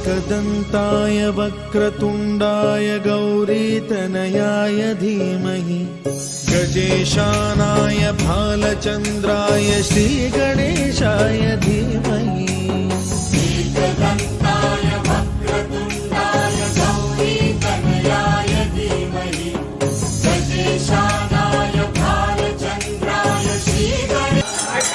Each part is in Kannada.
एकदन्ताय वक्रतुण्डाय गौरीतनयाय धीमहि गजेशानाय भालचन्द्राय श्रीगणेशाय धीमहि। एकदन्ताय वक्रतुण्डाय गौरीतनयाय धीमहि गजेशानाय भालचन्द्राय श्रीगणेशाय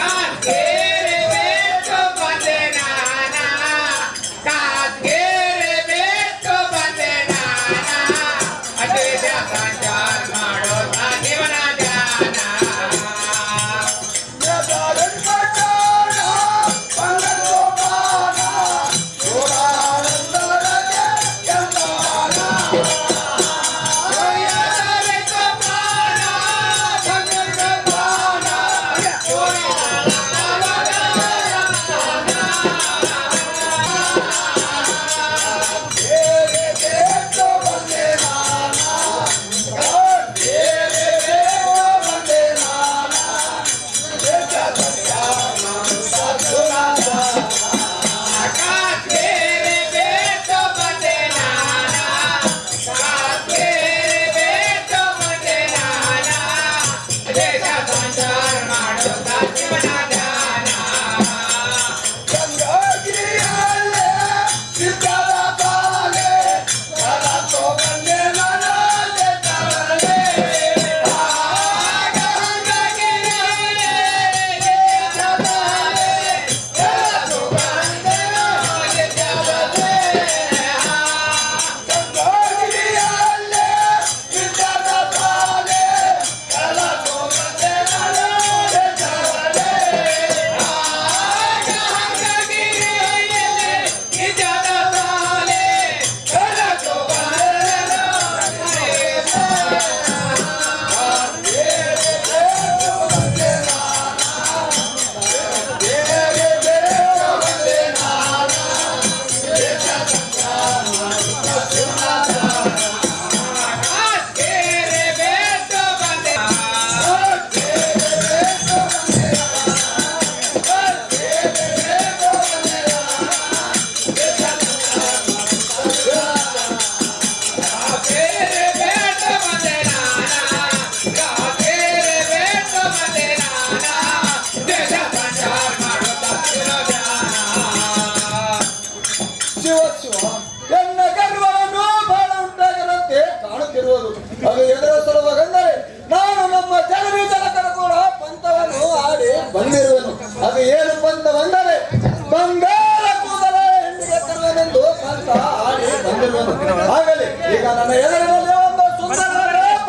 ಅದು ಎದುರ ಸಲುವಾಗಂದರೆ ನಾನು ನಮ್ಮ ಜನನಿ ಜನಕರ ಕೂಡ ಪಂಥವನ್ನು ಆಡಿ ಬಂದಿರುವೆನು. ಅದು ಏನು ಪಂಥವೆಂದರೆ ಬಂಗಾರ ಕೂದಲ ಹೆಣ್ಣಿಗೆ ತರುವೆನೆಂದು ಪಂಥ ಆಡಿ ಬಂದಿರುವೆನು. ಆಗಲಿ ಈಗ ನನ್ನ ಎದುರಿನಲ್ಲಿ ಒಂದು ಸುಂದರ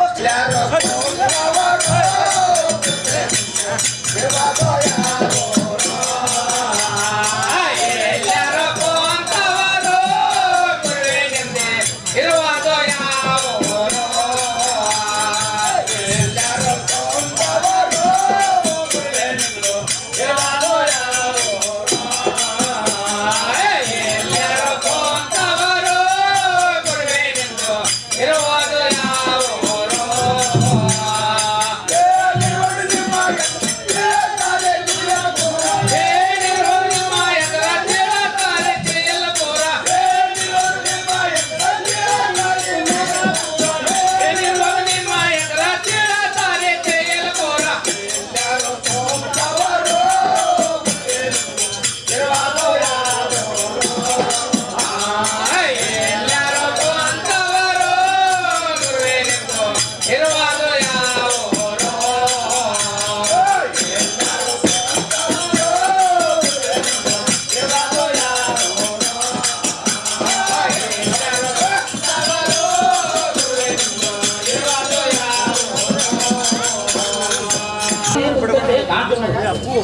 ಪಕ್ಷಿ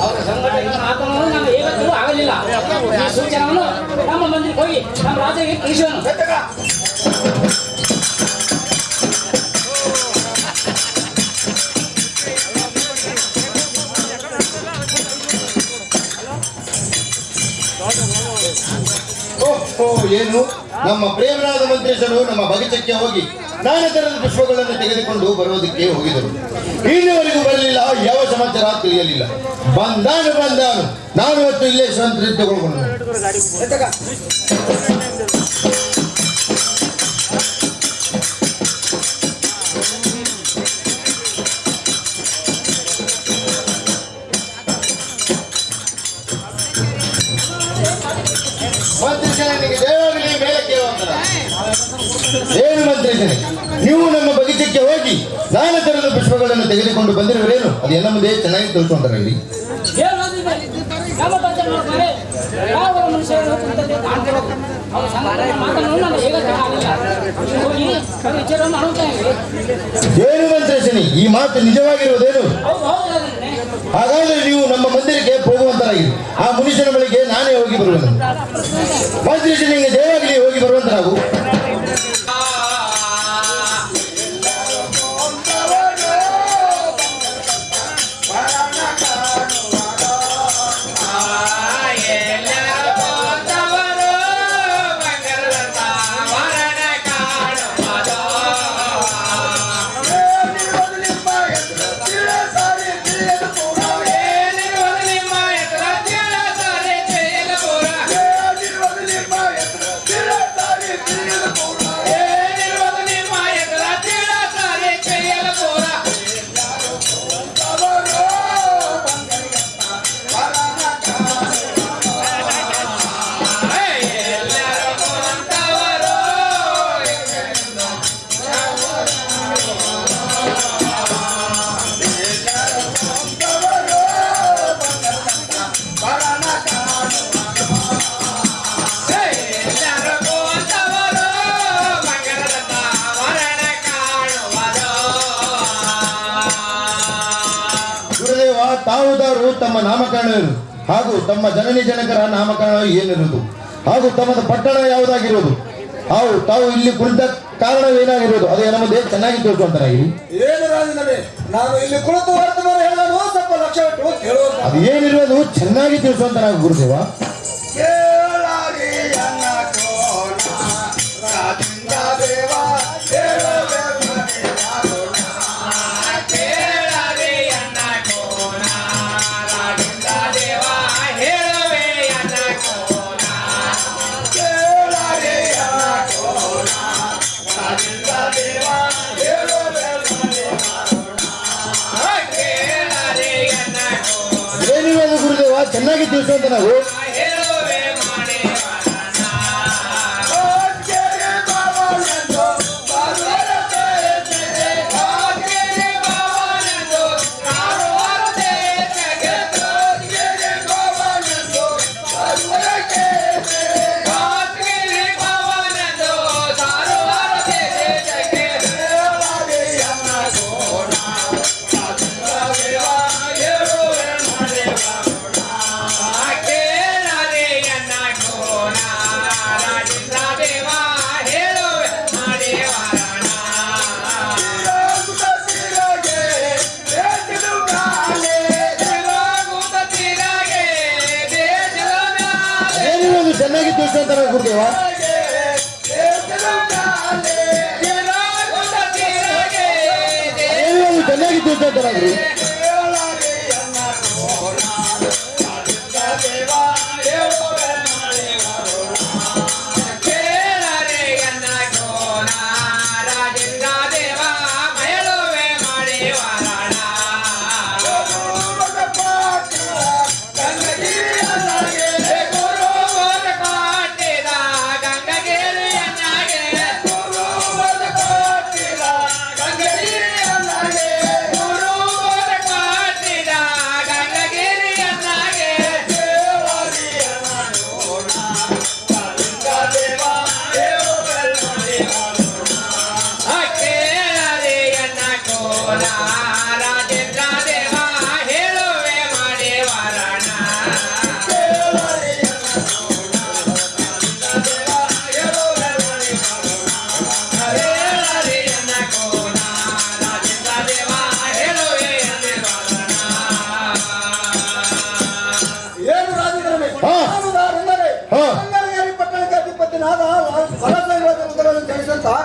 ಅವರ ಸಂಘಟನೆ ಮಾತನ್ನು ನಮ್ಮ ಏವತ್ತೂ ಆಗಲಿಲ್ಲ. ಈ ಸೂಚನವನ್ನು ನಮ್ಮ ಮಂದಿಗೆ ಹೋಗಿ ನಮ್ಮ ರಾಜರಿಗೆ ತಿಳಿಸುವನು. ಏನು ನಮ್ಮ ಪ್ರೇಮರಾದ ಮಂತ್ರಿಸರು ನಮ್ಮ ಬಗೀಚಕ್ಕೆ ಹೋಗಿ ನಾನಾ ತರದ ಪುಷ್ಪಗಳನ್ನು ತೆಗೆದುಕೊಂಡು ಬರುವುದಕ್ಕೆ ಹೋಗಿದರು. ಇಲ್ಲಿವರೆಗೂ ಬರಲಿಲ್ಲ. ಯಾವ ಸಮಾಚಾರ ತಿಳಿಯಲಿಲ್ಲ. ಬಂದಾನು ನಾನು ಹೊತ್ತು ಇಲ್ಲೇ ಸ್ವಂತ ತಗೊಳ್ಕೊಂಡು ಏನು ಮಂತ್ರಿದ್ದೇನೆ, ನೀವು ನಮ್ಮ ಬಗೀಚಕ್ಕೆ ಹೋಗಿ ನಾನಾ ತರದ ಪುಷ್ಪಗಳನ್ನು ತೆಗೆದುಕೊಂಡು ಬಂದಿರುವರೇನು? ಅದು ಎಲ್ಲ ಮುಂದೆ ಚೆನ್ನಾಗಿ ತೋರಿಸ್ಕೊಂತಾರೆ ಇಲ್ಲಿ. ನಮ್ಮ ಪಂಚಾಯತ್ ಮಾಡ್ತಾರೆ ಯಾವ ಮನುಷ್ಯರು ಅವ್ರ ಸಂಘಟನೆ ಮಾತನ್ನು ನಾನು ಹೇಗೆ ಆಗಿಲ್ಲ ಹೋಗಿ ವಿಚಾರವನ್ನು ಅನುಭವ ಏನು ಮಂತ್ರಿಸೇನೆ, ಈ ಮಾತು ನಿಜವಾಗಿರುವುದೇನು? ಹೌದು ಹೌದು ಅದನ್ನೇ ಹಾಗಾದ್ರೆ ನೀವು ನಮ್ಮ ಮಂದಿರಕ್ಕೆ ಹೋಗುವಂತರಾಗಿರಿ. ಆ ಮನುಷ್ಯನ ಬಳಿಗೆ ನಾನೇ ಹೋಗಿ ಬರುವೆನು. ಮಂತ್ರಿಸೇನೆಗೆ ಜಯವಾಗಲಿ, ಹೋಗಿ ಬರುವಂತರಾಗು. ತಾವುದಾರು ತಮ್ಮ ನಾಮಕರಣವೇನು ಹಾಗೂ ತಮ್ಮ ಜನನಿ ಜನಕರ ನಾಮಕರಣ ಏನಿರುವುದು ಹಾಗೂ ತಮ್ಮದ ಪಟ್ಟಣ ಯಾವುದಾಗಿರುವುದು ಹಾಗೂ ತಾವು ಇಲ್ಲಿ ಕುಳಿತ ಕಾರಣವೇನಾಗಿರುವುದು ಅದು ನಮ್ಮ ಮುಂದೆ ಚೆನ್ನಾಗಿ ತಿಳ್ಕೊಂತಾರಾಗಿ. ಏನು ರಾಜನೇ, ನಾನು ಇಲ್ಲಿ ಕುಳಿತು ವರ್ತಮಾನ ಹೇಳಲು ಸ್ವಲ್ಪ ಲಕ್ಷ ಇಟ್ಟು ಕೇಳುವಂತ ಅದು ಏನಿರುವುದು ಚೆನ್ನಾಗಿ ತಿಳಿಸುವಂತ ಗುರುದೇವ. ಏನಿರುವುದು ಗುರುದೇವ ಚೆನ್ನಾಗಿ ತಿಳಿಸುವಂತ ನಾವು. ಚೆನ್ನಾಗಿ ತಿಳಿಸುವಂತ ಗುರುದೇವ. ಚೆನ್ನಾಗಿ ತಿಳಿಸುವಂತರಾಗ್ರಿ.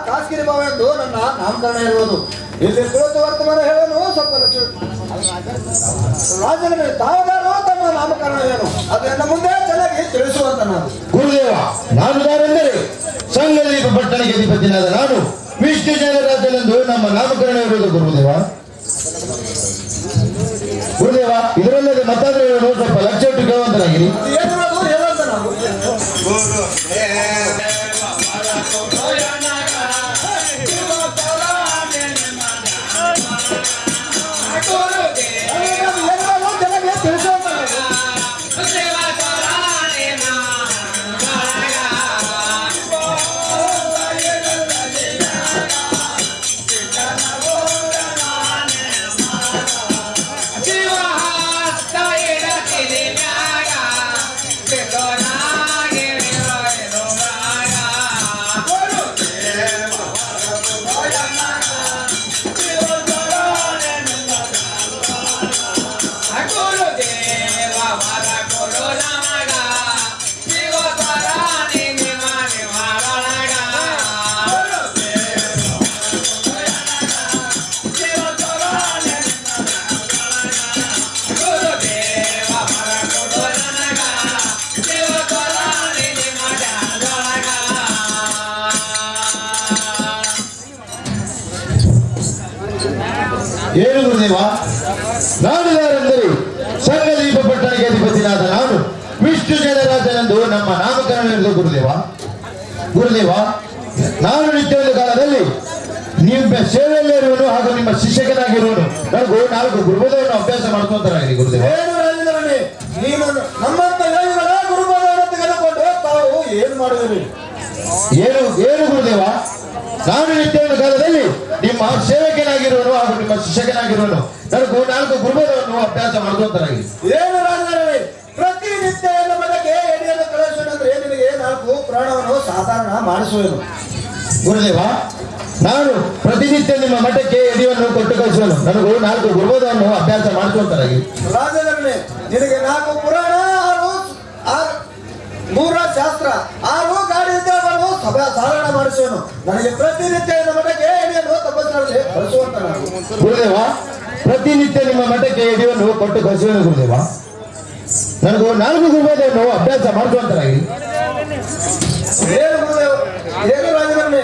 ಖಾಸಗಿ ಭಾವ ಎಂದು ನನ್ನ ನಾಮಕರಣ ಇರುವುದು. ಇಲ್ಲಿ ಕುಳಿತು ವರ್ತಮಾನ ಹೇಳೋನು ಸ್ವಲ್ಪ ಲಕ್ಷ ರಾಜನ ತಾವುದಾರು ತಮ್ಮ ನಾಮಕರಣ ಏನು ಅದು ನನ್ನ ಮುಂದೆ ಚೆನ್ನಾಗಿ ತಿಳಿಸುವಂತ ನಾನು. ಗುರುದೇವ, ನಾನುದಾರೆಂದರೆ ಸಂಗಲಿ ಪಟ್ಟಣಕ್ಕೆ ಅಧಿಪತಿನಾದ ನಾನು ವಿಷ್ಣು ಜಯರಾಜನೆಂದು ನಮ್ಮ ನಾಮಕರಣ ಇರುವುದು ಗುರುದೇವ. ಗುರುದೇವ, ಇದರಲ್ಲದೆ ಮತ್ತಾದ್ರೆ ಹೇಳೋನು ಸ್ವಲ್ಪ ಲಕ್ಷ ಇಟ್ಟು ಕೇಳುವಂತನಾಗಿರಿ. ಏನು ಹೇಳುವಂತ ನಾವು. ಏನು ಗುರುದೇವ? ನಾನು ಯಾರೆಂದರೆ ಸಂಗದೀಪ ಪಟ್ಟಣಕ್ಕೆ ಅಧಿಪತಿನಾದ ನಾನು ವಿಷ್ಣು ಜಯರಾಜನೆಂದು ನಮ್ಮ ನಾಮಕರಣವೆಂದು ಗುರುದೇವ. ಗುರುದೇವ, ನಾನು ನಿತ್ಯೊಂದು ಕಾಲದಲ್ಲಿ ನಿಮ್ಮ ಸೇವೆಯಲ್ಲಿರುವನು ಹಾಗೂ ನಿಮ್ಮ ಶಿಕ್ಷಕನಾಗಿರುವನು. ನನಗೂ 4 ಗುರುಬೋಧವನ್ನು ಅಭ್ಯಾಸ ಮಾಡ್ಕೊಂತಾರಾಗಿದೆ ಗುರುದೇವ. ಏನು ರಾಜಧಾನಿ, ನೀನು ನಮ್ಮಂತ ಯೋಗಿಗಳ ಗುರುಬೋಧವನ್ನು ತೆಗೆದುಕೊಂಡು ತಾವು ಏನು ಮಾಡುವಿರಿ? ಏನು ಏನು ಗುರುದೇವ? ನಾನು ನಿತ್ಯೊಂದು ಕಾಲದಲ್ಲಿ ನಿಮ್ಮ ಸೇವಕನಾಗಿರುವನು ಹಾಗೂ ನಿಮ್ಮ ಶಿಕ್ಷಕನಾಗಿರುವನು. ನನಗೂ 4 ಗುರುಬೋಧವನ್ನು ಅಭ್ಯಾಸ ಮಾಡ್ಕೊಂತಾರಾಗಿದೆ. ಏನು ರಾಜಧಾನಿ, ಪ್ರತಿನಿತ್ಯ ಮನೆಗೆ ಎಡೆಯನ್ನು ಕಳಿಸುವಂದ್ರೆ ನಿನಗೆ 4 ಪ್ರಾಣವನ್ನು ಸಾಧಾರಣ ಮಾಡಿಸುವೆನು. ಗುರುದೇವ, ನಾನು ಪ್ರತಿನಿತ್ಯ ನಿಮ್ಮ ಮಠಕ್ಕೆ ಎಡೆಯನ್ನು ಕೊಟ್ಟು ಕಳಿಸುವನು. ನನಗೂ 4 ಗುರುಬೋಧವನ್ನು ಅಭ್ಯಾಸ ಮಾಡ್ಕೊಂತಾರಾಗಿ. ರಾಜಧಾನಿ, ನಿನಗೆ 4 ಪುರಾಣ, 3 ಶಾಸ್ತ್ರ, 6 ಗಾಡಿ ವಿದ್ಯಾವನ್ನು ಸಭಾ ಸಾಧಾರಣ ಮಾಡಿಸುವನು. ನನಗೆ ಪ್ರತಿನಿತ್ಯ ಮಠಕ್ಕೆ ಎಡೆಯನ್ನು ತಪಸ್ಸಿನಲ್ಲಿ ಕಳಿಸುವಂತ ನಾನು. ಗುರುದೇವ, ಪ್ರತಿನಿತ್ಯ ನಿಮ್ಮ ಮಠಕ್ಕೆ ಎಡೆಯನ್ನು ಕೊಟ್ಟು ಕಳಿಸುವನು ಗುರುದೇವ. ನನಗೂ 4 ಗುರುಬೋಧವನ್ನು ಅಭ್ಯಾಸ ಮಾಡ್ಕೊಂತಾರಾಗಿ. ಏನು ಗುರುದೇವ, ಏನು ರಾಜಧಾನಿ,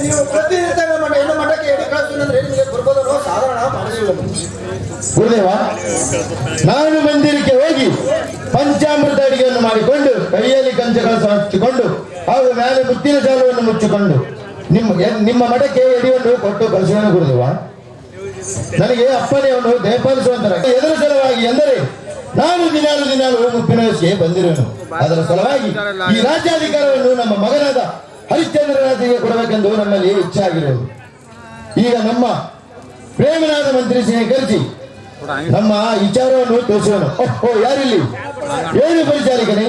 ನೀವು ಪ್ರತಿನಿತ್ಯ ಹೆಣ್ಣು ಮಠಕ್ಕೆ ಎಡೆ ಕಳಿಸುವಂದ್ರೆ ನಿಮಗೆ ಗುರುಬೋಧವನ್ನು ಸಾಧಾರಣ ಮಾಡಿಸುವನು. ಗುರುದೇವ, ನಾನು ಮಂದಿರಕ್ಕೆ ಹೋಗಿ ಪಂಚಾಮೃತ ಅಡಿಗೆಯನ್ನು ಮಾಡಿಕೊಂಡು ಕೈಯಲ್ಲಿ ಕಂಚಗಳನ್ನು ಹಚ್ಚಿಕೊಂಡು ಹಾಗೂ ಮೇಲೆ ಮುತ್ತಿನ ಜಾಲವನ್ನು ಮುಚ್ಚಿಕೊಂಡು ನಿಮ್ಮ ಮಠಕ್ಕೆ ಎಡೆಯನ್ನು ಕೊಟ್ಟು ಕಳಿಸುವನು ಗುರುದೇವ. ನನಗೆ ಅಪ್ಪನೆಯನ್ನು ದಯಪಾಲಿಸುವಂತರ ಎದರ ಸಲುವಾಗಿ ಎಂದರೆ ನಾನು ದಿನಾಲು ಮುಪ್ಪಿನ ವಯಸ್ಸಿಗೆ ಬಂದಿರುವೆನು. ಅದರ ಸಲುವಾಗಿ ಈ ರಾಜ್ಯಾಧಿಕಾರವನ್ನು ನಮ್ಮ ಮಗನಾದ ಹರಿಶ್ಚಂದ್ರ ರಾಜಿಗೆ ಕೊಡಬೇಕೆಂದು ನಮ್ಮಲ್ಲಿ ಇಚ್ಛೆ ಆಗಿರುವುದು. ಈಗ ನಮ್ಮ ಪ್ರೇಮನಾದ ಮಂತ್ರಿ ಕರೆಸಿ ನಮ್ಮ ವಿಚಾರವನ್ನು ತೋರಿಸುವನು. ಓಹೋ, ಯಾರಿಲ್ಲಿ? ಏನು ಪರಿಚಾರಿಕನೇ?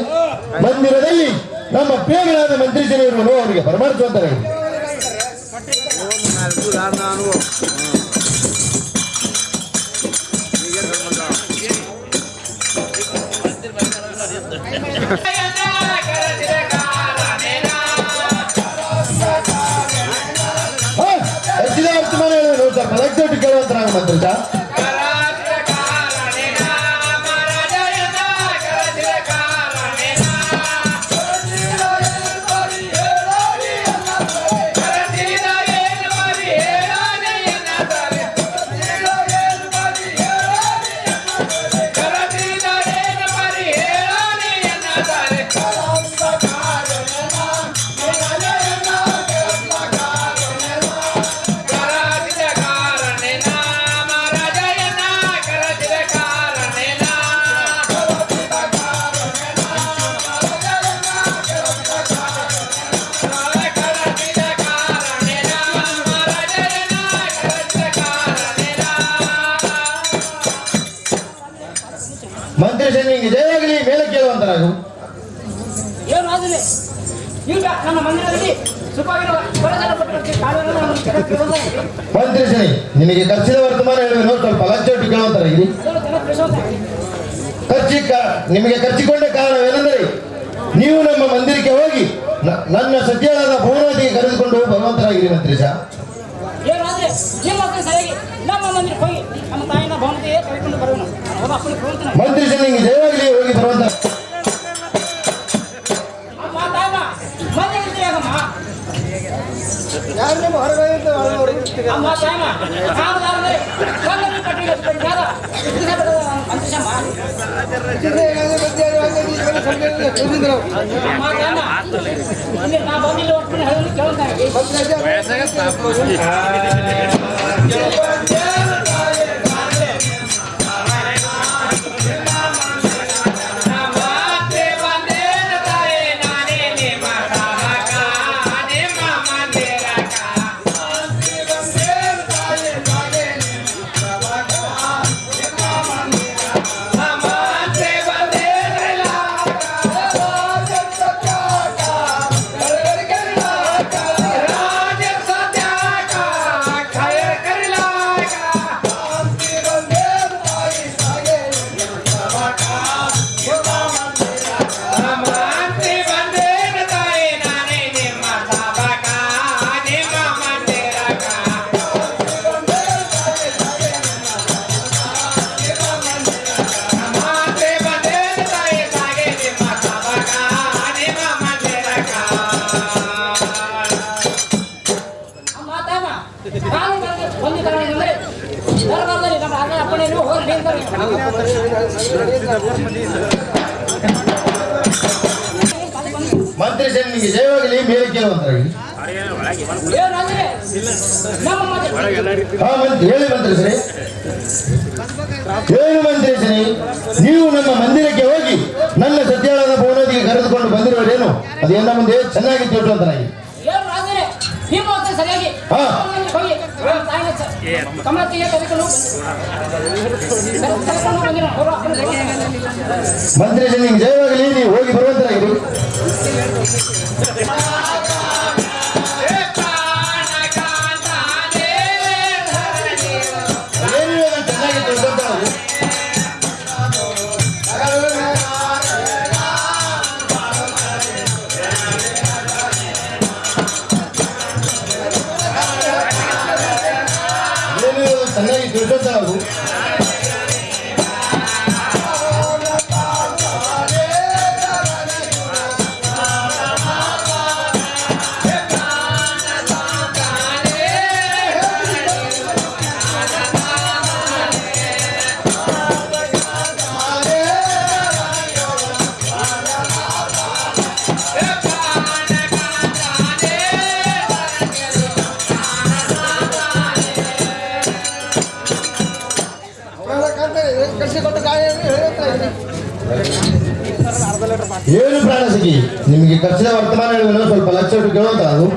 ಮಂದಿರದಲ್ಲಿ ನಮ್ಮ ಪ್ರೇಮನಾದ ಮಂತ್ರಿ ಇರುವನು, ಅವರಿಗೆ ಬರಮಾಡಿಸುವಂತಾರೆ. ಹೆಚ್ಚಿನ ವರ್ತಮಾನ ಹೇಳುವ ಸ್ವಲ್ಪ ಲಕ್ಷೋಟಿ ಕೇಳುವಂತ ಮಂತ್ರಿ ಸಾ ಮಂತ್ರಿ ನಿಂಗೆ ಜಯವಾಗಲಿ ಮೇಲೆ ಕೇಳುವಂತರಾಗು. ಏನು ಆದ್ರೆ ಈಗ ನಮ್ಮ ಮಂದಿರದಲ್ಲಿ ಸುಖವಾಗಿರುವ ಮಂತ್ರಿ ಶನಿ, ನಿನಗೆ ಖರ್ಚಿನ ವರ್ತಮಾನ ಹೇಳುವೆನು, ಸ್ವಲ್ಪ ಲಕ್ಷೋಟಿ ಕೇಳುವಂತರಾಗಿರಿ. ನಿಮಗೆ ಖರ್ಚಿಕೊಂಡ ಕಾರಣವೇನೆಂದರೆ ನೀವು ನಮ್ಮ ಮಂದಿರಕ್ಕೆ ಹೋಗಿ ನನ್ನ ಸತ್ಯವಾದ ಭುವನವತಿಗೆ ಕರೆದುಕೊಂಡು ಬರುವಂತರಾಗಿರಿ ಮಂತ್ರಿ ಸಾ. ಏನಾದ್ರೆ ನಿಮ್ಮ ಸರಿಯಾಗಿ ನಮ್ಮ ಮಂದಿರಕ್ಕೆ ಹೋಗಿ ನಮ್ಮ ತಾಯಿನ ಭವನತೆಗೆ ಕರೆದುಕೊಂಡು ಬರುವನು. ಮಂತ್ರಿ ನಿಂಗೆ ಜಯವಾಗಲಿ ಹೋಗಿ ಬರುವಂತ ಮಂತ್ರಿ ನಿಮಗೆ ಜಯವಾಗಲಿ, ಮೇಲೆ ಕೇಳುವಂತಾಗಲಿ. ಹೇಳಿ ಮಂತ್ರಿ ಸರಿ. ಏನು ಮಂತ್ರಿ ಸರಿ, ನೀವು ನಮ್ಮ ಮಂದಿರಕ್ಕೆ ಹೋಗಿ ನನ್ನ ಸತ್ಯಾಳದ ಭವನದಿಗೆ ಕರೆದುಕೊಂಡು ಬಂದಿರುವರೇನು? ಅದೇನ ಮುಂದೆ ಚೆನ್ನಾಗಿ ತಿಳ್ತು ಅಂತ ನನಗೆ. ಸರಿಯಾಗಿ ಮಂತ್ರಿ ನಿಮಗೆ ಜಯವಾಗಲಿ, ನೀವು ಹೋಗಿ ಬರುವಂತರಾಗಿರಿ. ಚೆನ್ನಾಗಿ ತಿಳ್ಕೊತಾವು. ಏನು ಪ್ರಾಣಸಿಗಿ, ನಿಮಗೆ ಖರ್ಚಿನ ವರ್ತಮಾನ ಹೇಳುವ ಸ್ವಲ್ಪ ಲಕ್ಷ ಕೇಳೋದ ಅದು.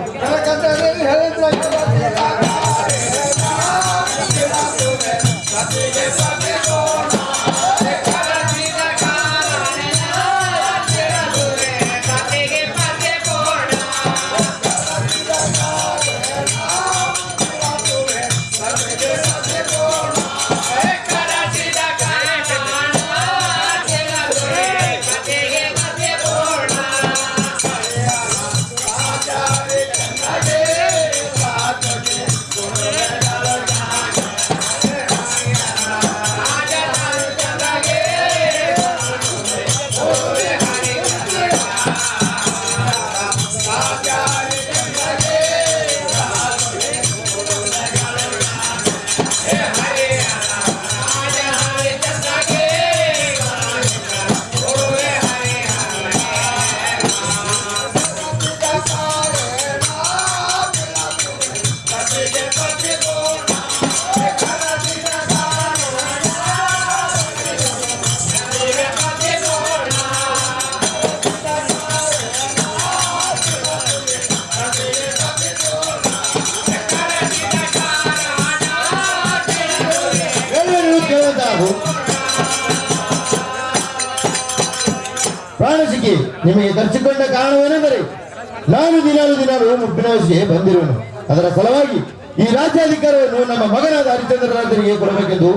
ಪ್ರಾಣಸಿಗೆ ನಿಮಗೆ ಖರ್ಚಿಕೊಂಡ ಕಾರಣವೇನೆಂದರೆ ನಾನು ದಿನಾಲು ಮುಪ್ಪಿನ ವಯಸ್ಸಿಗೆ ಬಂದಿರುವೆನು. ಅದರ ಫಲವಾಗಿ ಈ ರಾಜ್ಯಾಧಿಕಾರವನ್ನು ನಮ್ಮ ಮಗನಾದ ಹರಿಶ್ಚಂದ್ರ ರಾಜರಿಗೆ ಕೊಡಬೇಕೆಂದು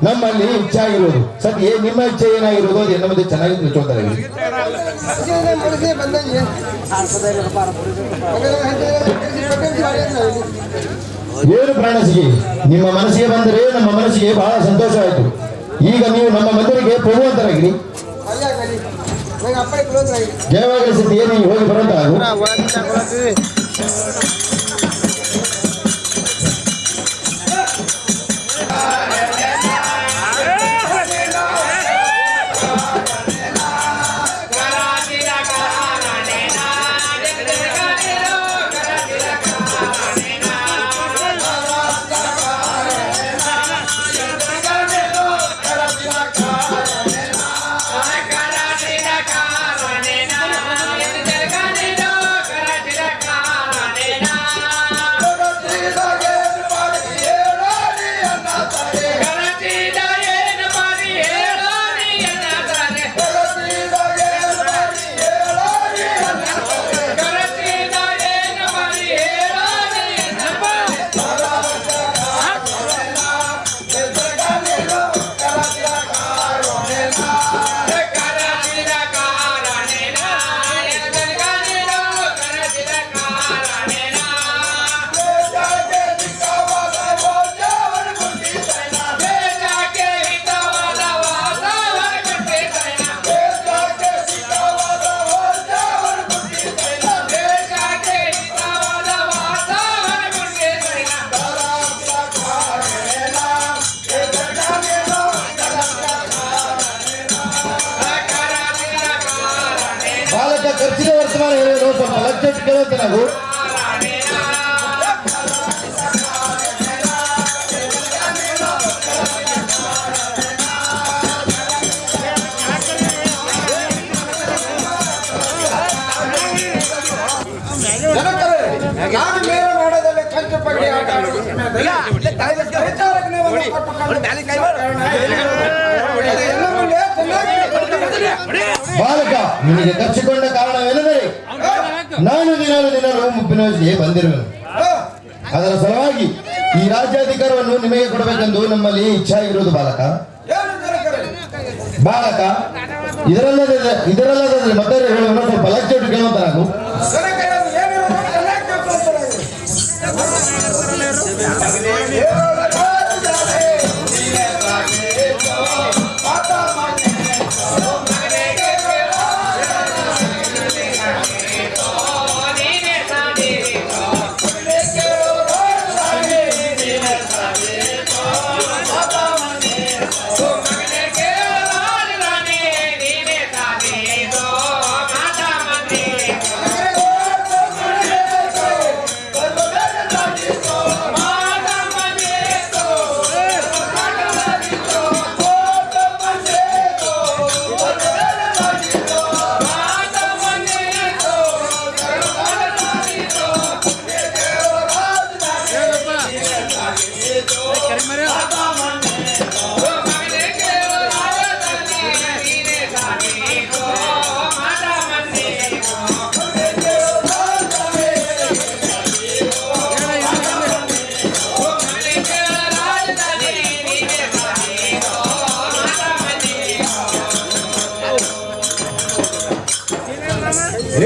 ನಮ್ಮಲ್ಲಿ ಇಚ್ಛೆ ಆಗಿರುವುದು. ಸದ್ಯ ನಿಮ್ಮ ಇಚ್ಛೆ ಏನಾಗಿರುವುದು ಅದು ಎನ್ನ ಮುಂದೆ ಚೆನ್ನಾಗಿ ತಿಳ್ಕೊತಾರೆ. ಏನು ಪ್ರಾಣಸಿಗೆ, ನಿಮ್ಮ ಮನಸ್ಸಿಗೆ ಬಂದರೆ ನಮ್ಮ ಮನಸ್ಸಿಗೆ ಬಹಳ ಸಂತೋಷವಾಯಿತು. ಈಗ ನೀವು ನಮ್ಮ ಮಂದಿರಕ್ಕೆ ಹೋಗುವಂತರಾಗಿರಿ. ಜಯವಾಗಲಿ ಸದ್ಯ ನೀವು ಹೋಗಿ ಬರುವಂತಾಗು. ಲಕ್ಷ ಕೇಳುತ್ತೆ ನಾವು. ಜನಕರೇ, ನಾನು ಮೇಲ ಮಾಡೋದಲ್ಲಿ ಕಂಚು ಪಗಡಿ ಆಟ ಆಡುವ ಸಮಯದಲ್ಲಿ ವಿಚಾರಕ್ಕೆ ನೀವು ಕೊಟ್ಟುಕೊಂಡು ಕಾರಣ ಎಲ್ಲವನ್ನೂ ಚೆನ್ನಾಗಿ ಬಾಲಕ, ನಿನಗೆ ಖರ್ಚಿಕೊಂಡ ಕಾರಣವೇನೆಂದರೆ ನಾನು ದಿನಾಲು ಮುಪ್ಪಿನ ವಯಸ್ಸಿಗೆ ಬಂದಿರುವೆನು. ಅದರ ಸಲುವಾಗಿ ಈ ರಾಜ್ಯಾಧಿಕಾರವನ್ನು ನಿಮಗೆ ಕೊಡಬೇಕೆಂದು ನಮ್ಮಲ್ಲಿ ಇಚ್ಛೆ ಆಗಿರುವುದು ಬಾಲಕ. ಏನು ಜನಕರೇ? ಬಾಲಕ, ಇದರಲ್ಲದೆ ಮತ್ತೆ ಹೇಳುವ ಸ್ವಲ್ಪ ಲಕ್ಷ ಕೇಳುವಂತ ನಾವು. ಜನಕರೇ, ಅದು ಏನಿರೋದು ಚೆನ್ನಾಗಿ ಕೇಳ್ಕೊಳ್ತಾರೆ.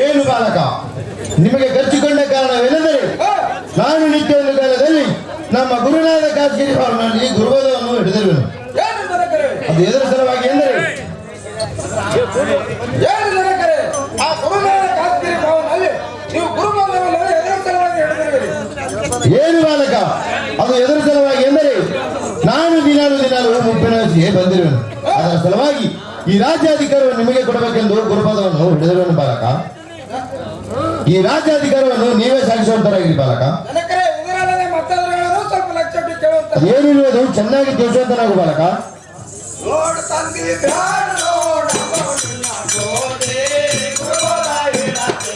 ಏನು ಬಾಲಕ, ನಿಮಗೆ ಖರ್ಚಿಕೊಂಡ ಕಾರಣವೇನೆಂದರೆ ನಾನು ನಿತ್ಯ ಒಂದು ಕಾಲದಲ್ಲಿ ನಮ್ಮ ಗುರುನಾಥ ಕಾಶ್ಮೀರಿ ಅವರಲ್ಲಿ ಗುರುಪದವನ್ನು ಹಿಡಿದಿರುವೆನು. ಏನು ಜನಕರೇ? ಅದು ಎದರ ಸಲುವಾಗಿ ಎಂದರೆ ಏನು ಜನಕರೇ? ಆ ಗುರುನಾಥ ಕಾಶ್ಮೀರಿ ಭವನಲ್ಲಿ ನೀವು ಗುರುಪದವನ್ನು ಎದುರು ಸಲುವಾಗಿ ಹಿಡಿದಿರುವಿರಿ. ಏನು ಬಾಲಕ, ಅದು ಎದರ ಸಲುವಾಗಿ ಎಂದರೆ ನಾನು ದಿನಾಲು ಮುಪ್ಪಿನ ವಯಸ್ಸಿಗೆ ಬಂದಿರುವೆನು. ಅದರ ಸಲುವಾಗಿ ಈ ರಾಜ್ಯಾಧಿಕಾರವನ್ನು ನಿಮಗೆ ಕೊಡಬೇಕೆಂದು ಗುರುಪದವನ್ನು ಹಿಡಿದಿರುವೆನು ಬಾಲಕ. ಈ ರಾಜ್ಯಾಧಿಕಾರವನ್ನು ನೀವೇ ಸಾಗಿಸುವಂತರಾಗಿರಿ ಬಾಲಕ. ಜನಕರೇ, ಇದರಲ್ಲದೆ ಮತ್ತೊಂದು ಸ್ವಲ್ಪ ಲಕ್ಷ ಕೇಳುವಂತ ಏನಿರುವುದು ಚೆನ್ನಾಗಿ ತಿಳಿಸುವಂತನಾಗು ಬಾಲಕ. ನೋಡು ತಂದಿ ಬ್ಯಾಡ ನೋಡು ನಿನ್ನ ಗೋದೆ ಗುರುವಾರ ಇಡತೆ.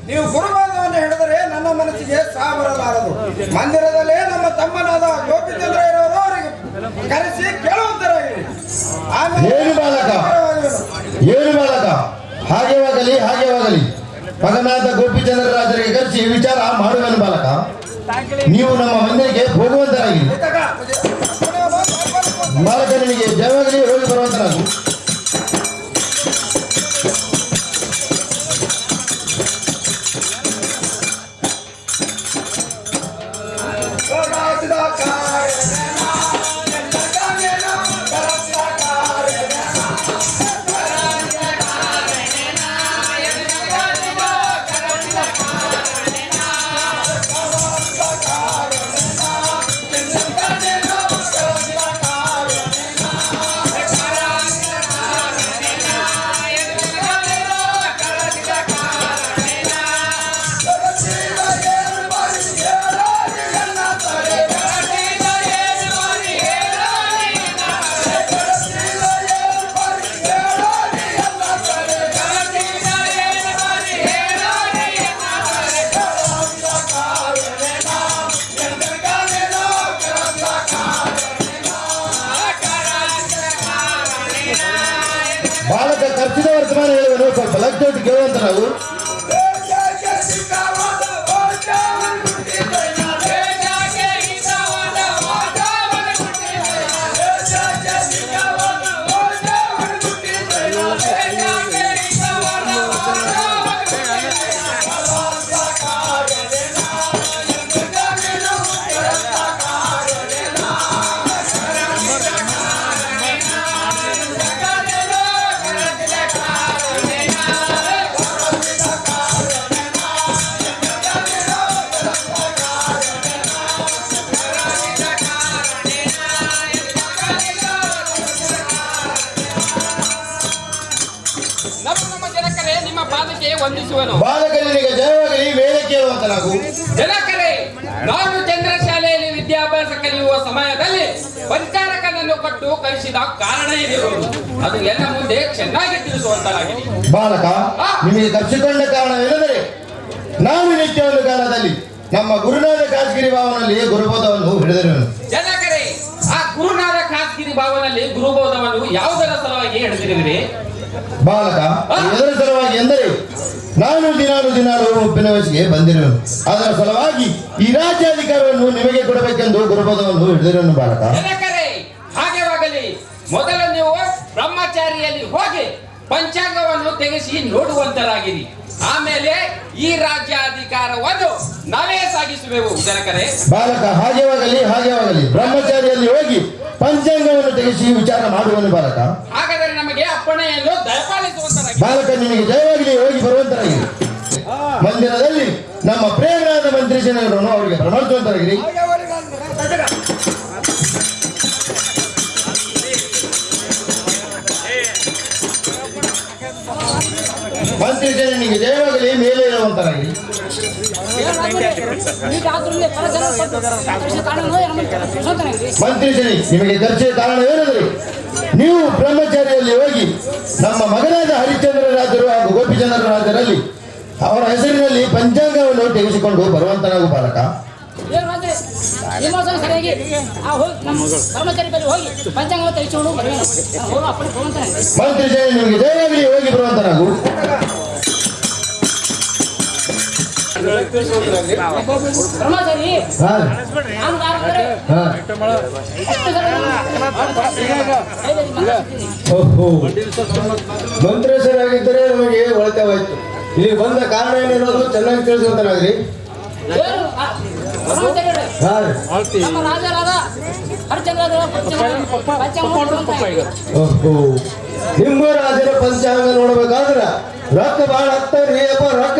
ನೀವು ಗುರುವಾದವನ್ನು ಹಿಡಿದರೆ ನನ್ನ ಮನಸ್ಸಿಗೆ ಸಾಬರಲಾರದು. ಮಂದಿರದಲ್ಲೇ ನಮ್ಮ ತಮ್ಮನಾದ ಗೋಪಿಚಂದ್ರ ಇರೋರು ಅವರಿಗೆ ಕರೆಸಿ ಕೇಳುವಂತರಾಗಿ ಏನು ಬಾಲಕ, ಹಾಗೆವಾಗಲಿ ಮಗನಾದ ಗೋಪಿಚಂದ್ರ ರಾಜರಿಗೆ ಕರೆಸಿ ವಿಚಾರ ಮಾಡುವೆನು ಬಾಲಕ. ನೀವು ನಮ್ಮ ಮಂದಿರಕ್ಕೆ ಹೋಗುವಂತರಾಗಿ ಬಾಲಕ, ನಿನಗೆ ಜಯವಾಗಲಿ, ಹೋಗಿ ಬರುವಂತರಾಗು. ಬಾಲಕ ಖರ್ಚಿದ ವರ್ತಮಾನ ಹೇಳುವನು ಸ್ವಲ್ಪ ಲಕ್ಷೋಟಿ ಕೇಳುವಂತ ನಾವು ನಮ್ಮ ಜನಕರೇ ನಿಮ್ಮ ಪಾದಕ್ಕೆ ವಂದಿಸುವನು. ಬಾಲಕನಿಗೆ ಜಯವಾಗಲಿ ವೇಳೆ ಕೇಳುವಂತ ನಾವು ಜನಕರೇ, ನಾನು ಚಂದ್ರ ಶಾಲೆಯಲ್ಲಿ ವಿದ್ಯಾಭ್ಯಾಸ ಕಲಿಯುವ ಸಮಯದಲ್ಲಿ ಪರಿಚಾರಕನನ್ನು ಕೊಟ್ಟು ಕಲಿಸಿದ ಕಾರಣ ಏನಿರುವುದು ಅದು ಎಲ್ಲ ಮುಂದೆ ಚೆನ್ನಾಗಿ ತಿಳಿಸುವಂತಲಾಗಿದೆ. ಬಾಲಕ ನಿಮಗೆ ತಪ್ಪಿಸಿಕೊಂಡ ಕಾರಣವೇನೆಂದರೆ ನಾನು ನಿತ್ಯ ಒಂದು ಕಾಲದಲ್ಲಿ ನಮ್ಮ ಗುರುನಾಥ ಖಾಸಗಿರಿ ಭಾವನಲ್ಲಿ ಗುರುಬೋಧವನ್ನು ಹಿಡಿದಿರುವನು. ಜನಕರೇ, ಆ ಗುರುನಾಥ ಖಾಸಗಿರಿ ಭಾವನಲ್ಲಿ ಗುರುಬೋಧವನ್ನು ಯಾವುದರ ಸಲುವಾಗಿ ಹಿಡಿದಿರುವಿರಿ? ಬಾಲಕ ಇದರ ಸಲುವಾಗಿ ಎಂದರೆ ನಾನು ದಿನಾಲು ಒಪ್ಪಿನ ವಯಸ್ಸಿಗೆ ಬಂದಿರುವನು. ಅದರ ಸಲುವಾಗಿ ಈ ರಾಜ್ಯಾಧಿಕಾರವನ್ನು ನಿಮಗೆ ಕೊಡಬೇಕೆಂದು ಗುರುಬೋಧವನ್ನು ಹಿಡಿದಿರುವನು. ಬಾಲಕ ಜನಕರೇ, ಹಾಗೆವಾಗಲಿ ಮೊದಲು ನೀವು ಬ್ರಹ್ಮಚಾರಿಯಲ್ಲಿ ಹೋಗಿ ಪಂಚಾಂಗವನ್ನು ತೆಗೆಸಿ ನೋಡುವಂತರಾಗಿರಿ. ಆಮೇಲೆ ಈ ರಾಜ್ಯಾಧಿಕಾರವನ್ನು ನಾವೇ ಸಾಗಿಸುವೆವು. ಜನಕರೇ, ಬಾಲಕ ಹಾಗೆವಾಗಲಿ ಬ್ರಹ್ಮಚಾರಿಯಲ್ಲಿ ಹೋಗಿ ಪಂಚಾಂಗವನ್ನು ತೆಗೆಸಿ ವಿಚಾರ ಮಾಡುವನು. ಬಾಲಕ ಹಾಗಾದರೆ ನಮಗೆ ಅಪ್ಪಣೆಯನ್ನು ದಯಪಾಲಿಸುವಂತರಾಗಿ. ಬಾಲಕ ನಿಮಗೆ ಜಯವಾಗಲಿ ಹೋಗಿ ಬರುವಂತರಾಗಿರಿ. ಮಂದಿರದಲ್ಲಿ ನಮ್ಮ ಪ್ರೇಮರಾದ ಮಂತ್ರಿ ಜನರನ್ನು ಅವರಿಗೆ ಪ್ರಮಾಣಿಸುವಂತರಾಗಿರಿ. ಮಂತ್ರಿ ಜನನಿಗೆ ಜಯವಾಗಲಿ ಮೇಲೆ ಇರುವಂತರಾಗಿರಿ. ಮಂತ್ರಿ ಜನ ನಿಮಗೆ ಖರ್ಚಿನ ಕಾರಣವೇನೆಂದರೆ ನೀವು ಬ್ರಹ್ಮಚಾರಿಯಲ್ಲಿ ಹೋಗಿ ನಮ್ಮ ಮಗನಾದ ಹರಿಶ್ಚಂದ್ರ ರಾಜರು ಹಾಗೂ ಗೋಪಿಚಂದ್ರ ರಾಜರಲ್ಲಿ ಅವರ ಹೆಸರಿನಲ್ಲಿ ಪಂಚಾಂಗವನ್ನು ತೆಗೆಸಿಕೊಂಡು ಬರುವಂತನಾಗು. ಬಾಲಕ ಮಂತ್ರಿ ಜನ ನಿಮಗೆ ಜಯವಾಗಲಿ ಹೋಗಿ ಬರುವಂತನಾಗು. ಮಂತ್ರೇಶ್ವರಾಗಿದ್ದರೆ ನಮಗೆ ಒಳಿತವಾಯ್ತು. ಇಲ್ಲಿ ಬಂದ ಕಾರಣ ಏನಿರೋದು ಚೆನ್ನಾಗಿ ತಿಳಿಸುವಂತನಾಗ್ರಿ. ನಿಮ್ಮ ರಾಜರ ಪಂಚಾಂಗ ನೋಡ್ಬೇಕಾದ್ರ ರೊಕ್ಕ ಬಹಳ ಹತ್ತವ್ರಿ ಅಪ್ಪ ರೊಕ್ಕ.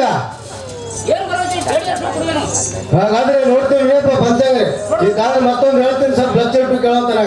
ಹಾಗಾದ್ರೆ ನೋಡ್ತೀವಿ ಅಪ್ಪ ಪಂಚಾಂಗ. ಈ ಕಾಲ ಮತ್ತೊಂದು ಹೇಳ್ತೀನಿ, ಸ್ವಲ್ಪ ಲಕ್ಷ ರೂಪಾಯಿ ಕೇಳೋಂತಾನ.